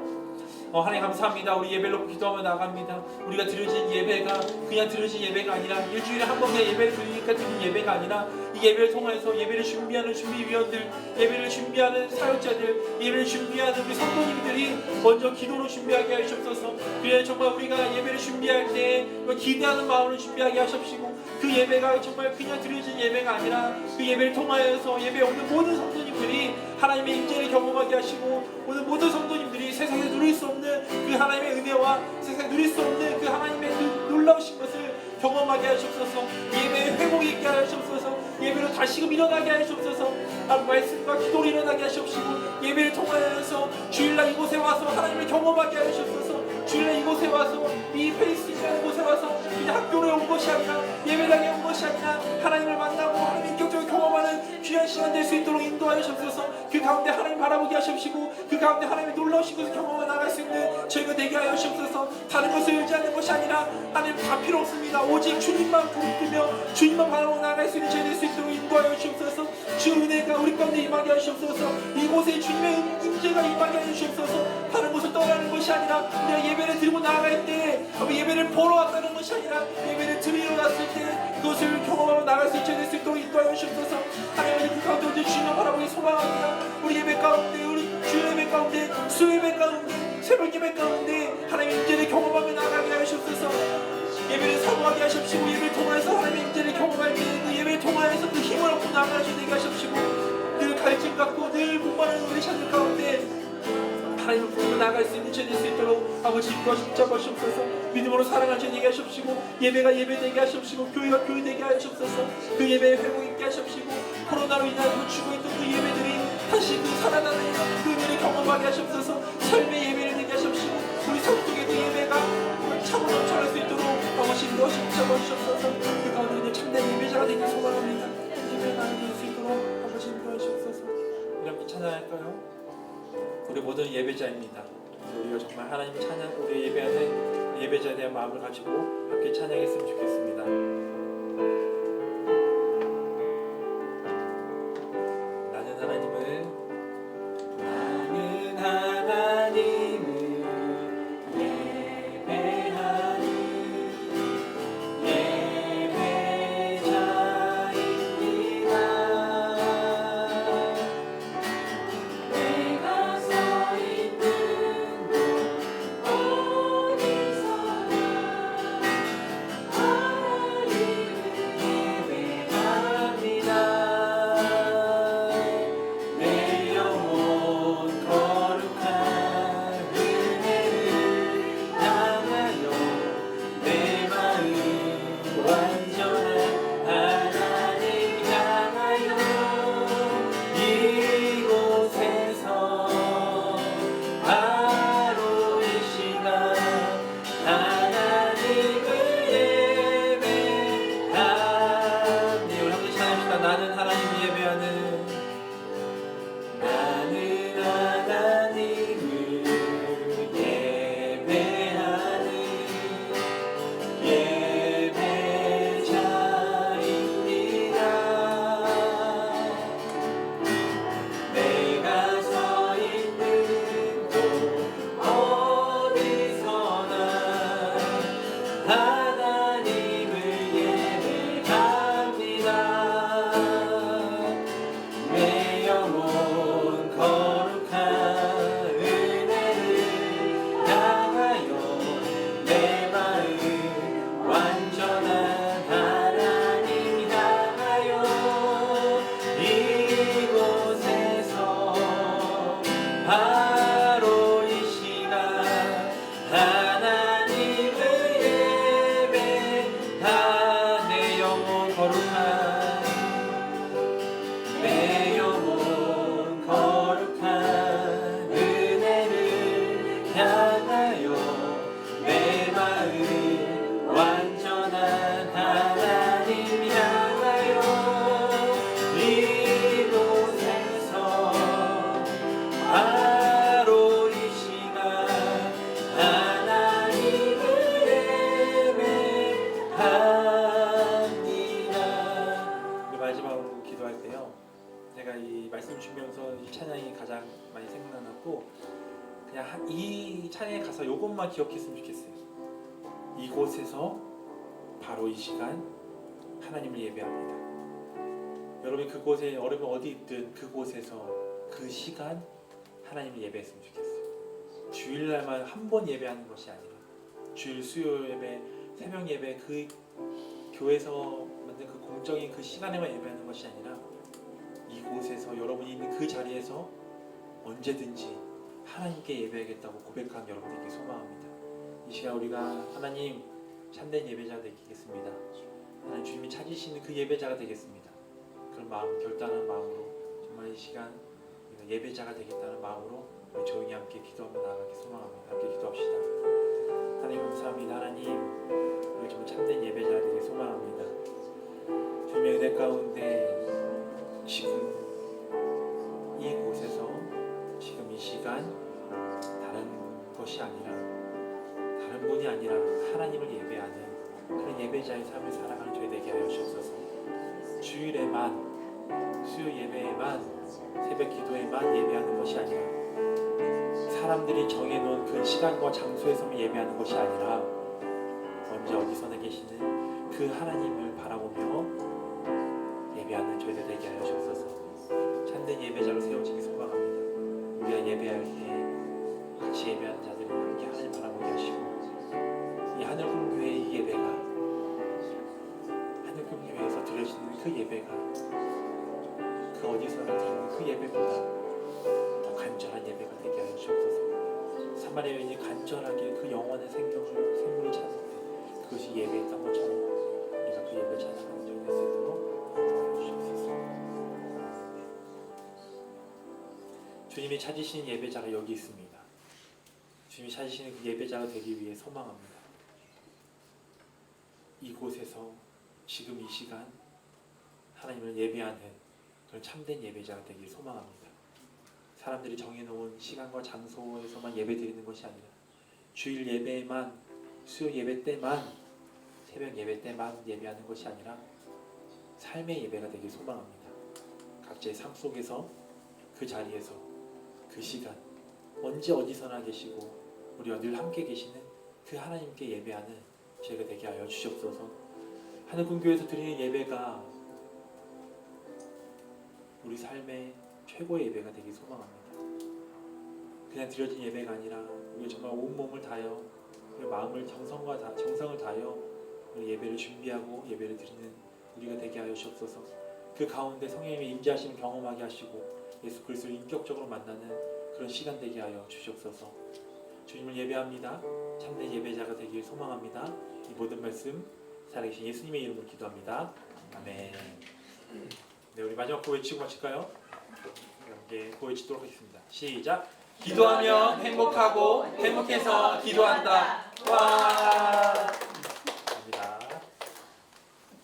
하나님 감사합니다. 우리 예배를 놓고 기도하며 나갑니다. 우리가 드려진 예배가 그냥 드려진 예배가 아니라 일주일에 한 번 그냥 예배를 드리니까 드린 예배가 아니라 이 예배를 통해서 예배를 준비하는 준비위원들, 예배를 준비하는 사역자들, 예배를 준비하는 우리 성도님들이 먼저 기도로 준비하게 하시옵소서. 그래 정말 우리가 예배를 준비할 때 기대하는 마음으로 준비하게 하십시고 그 예배가 정말 그냥 드려진 예배가 아니라 그 예배를 통하여서 예배에 오는 모든 성도님들이 하나님의 임재를 경험하게 하시고 오늘 모든 성도님들이 세상에 누릴 수 없는 그 하나님의 은혜와 세상에 누릴 수 없는 그 하나님의 그 놀라우신 것을 경험하게 하시옵소서. 예배에 회복이 있게 하시옵소서. 예배로 다시금 일어나게 하시옵소서. 말씀과 기도로 일어나게 하시옵시고 예배를 통하여서 주일날 이곳에 와서 하나님을 경험하게 하시옵소서. 주일날 이곳에 와서 이 페이스라는 곳에 와서 그냥 학교에 온 것이 아니라 예배당에 온 것이 아니라 하나님을 만나고 하나님 인격적으로 경험하는 귀한 시간 될 수 있도록 인도하여 주옵소서. 그 가운데 하나님 바라보게 하시옵시고 그 가운데 하나님의 놀라우신 것을 경험해 나갈 수 있는 저희가 되게 하여 주옵소서. 다른 것을 의지하는 것이 아니라 하나님 다 필요 없습니다. 오직 주님만 부르며 주님만 바라보고 나아갈 수 있는 저희 될 수 있도록 인도하여 주옵소서. 주 은혜가 우리 가운데 임하게 하시옵소서. 이곳에 주님의 임재가 임하게 하시옵소서. 다른 곳을 떠나는 것이 아니라 내가 예배를 드리고 나아갈 때 예배를 보러 왔다는 것이 아니라 예배를 드리러 왔을 때 그것을 경험하고 나갈 수 있게 될 수 있도록 인도하여 주옵소서. 하나님 그 가운데 오늘 주님만 바라보기 소망합니다. 우리 예배 가운데 우리 주일 예배 가운데 수예배 가운데 새벽 예배 가운데 하나님의 임재를 경험하며 나아가게 하시옵소서. 예배를 사모하게 하십시고 예배를 통하여서 하나님의 임재를 경험할 때 그 예배를 통하여서 그 힘을 얻고 나아가게 되게 하십시고 늘 갈증 갖고 늘 목마른 우리 샤들 가운데 하나님을 부르고 나아갈 수 있는 죄될 수 있도록 아버지 인도하시옵소서. 믿음으로 사랑할 주 되게 하시옵시고 예배가 예배되게 하시옵시고 교회가 교회되게 하시옵소서. 그 예배에 회복 있게 하시옵시고 코로나로 인하여 죽어 있던 그 예배들이 다시 그 살아나는 그 은혜를 경험하게 하시옵소서. 삶의 예배를 되게 하시옵시고 우리 성도에도 예배가 참으로 넘쳐날 수 있도록 아버지 인도하시옵소서. 그 가운데 있는 참된 예배자가 되길 소망합니다. 예배가 될 수 있도록 아버지 인도하시옵소서. 이렇게 찬양할까요? 우리 모든 예배자입니다. 우리가 정말 하나님을 찬양, 우리 예배하는 예배자에 대한 마음을 가지고 함께 찬양했으면 좋겠습니다. 나는 하나님을 향하여 내 마음 완 제가 이 말씀 주면서 이 찬양이 가장 많이 생각났고 그냥 이 찬양에 가서 이것만 기억했으면 좋겠어요. 이곳에서 바로 이 시간 하나님을 예배합니다. 여러분 그곳에 여러분 어디 있든 그곳에서 그 시간 하나님을 예배했으면 좋겠어요. 주일날만 한 번 예배하는 것이 아니라 주일 수요 예배, 새벽 예배 그 교회에서 만든 그 공적인 그 시간에만 예배하는 것이 아니라 이곳에서 여러분이 있는 그 자리에서 언제든지 하나님께 예배하겠다고 고백한 여러분에게 소망합니다. 이 시간 우리가 하나님 참된 예배자가 되겠습니다. 하나님 주님이 찾으시는 그 예배자가 되겠습니다. 그런 마음 결단한 마음으로 정말 이 시간 우리가 예배자가 되겠다는 마음으로 우리 조용히 함께 기도하며 나아가기 소망합니다. 함께 기도합시다. 하나님 감사합니다. 하나님 우리 정말 참된 예배자가 되기 소망합니다. 주님의 은혜 가운데 지금 이곳에서 지금 이 시간 다른 것이 아니라 다른 분이 아니라 하나님을 예배하는 그런 예배자의 삶을 살아가는 저희 되게 하여 주옵소서. 주일에만 수요 예배에만 새벽 기도에만 예배하는 것이 아니라 사람들이 정해놓은 그 시간과 장소에서만 예배하는 것이 아니라 언제 어디서나 계시는 그 하나님을 바라보며 예배하는 저희들 되게 하여 주옵소서. 참된 예배자로 세워지기 소망합니다. 우리가 예배할 때 같이 예배하는 자들이 함께 하나님 바라보게 하시고 이 하늘금교회의 이 예배가 하늘금교회에서 드려지는 그 예배가 그 어디서나 드리는 그 예배보다 더 간절한 예배가 되게 하여 주옵소서. 사마리아 여인이 간절하게 그 영원한 생물을 찾을 때 그것이 예배였던 것처럼 우리가 그 예배를 찾아가는 저희 될 수 있도록 도와주옵소서. 주님이 찾으시는 예배자가 여기 있습니다. 주님이 찾으시는 그 예배자가 되기 위해 소망합니다. 이곳에서 지금 이 시간 하나님을 예배하는 그런 참된 예배자가 되길 소망합니다. 사람들이 정해놓은 시간과 장소에서만 예배드리는 것이 아니라 주일 예배에만 수요 예배 때만 새벽 예배 때만 예배하는 것이 아니라 삶의 예배가 되길 소망합니다. 각자의 삶 속에서 그 자리에서 그 시간 언제 어디서나 계시고 우리와 늘 함께 계시는 그 하나님께 예배하는 저희가 되게 하여 주시옵소서. 하늘금교회에서 드리는 예배가 우리 삶의 최고의 예배가 되기 소망합니다. 그냥 드려진 예배가 아니라 우리 정말 온몸을 다하여 우리 마음을 정성을 다하여 우리 예배를 준비하고 예배를 드리는 우리가 되게 하여 주옵소서. 그 가운데 성령님의 임재하심을 경험하게 하시고 예수 그리스도를 인격적으로 만나는 그런 시간 되게 하여 주시옵소서. 주님을 예배합니다. 참된 예배자가 되길 소망합니다. 이 모든 말씀 살아계신 예수님의 이름으로 기도합니다. 아멘. 네, 우리 마지막 구호 외치고 마칠까요? 함께 구호 외치도록 하겠습니다. 시작. 기도하며 행복하고 행복해서 기도한다. 와.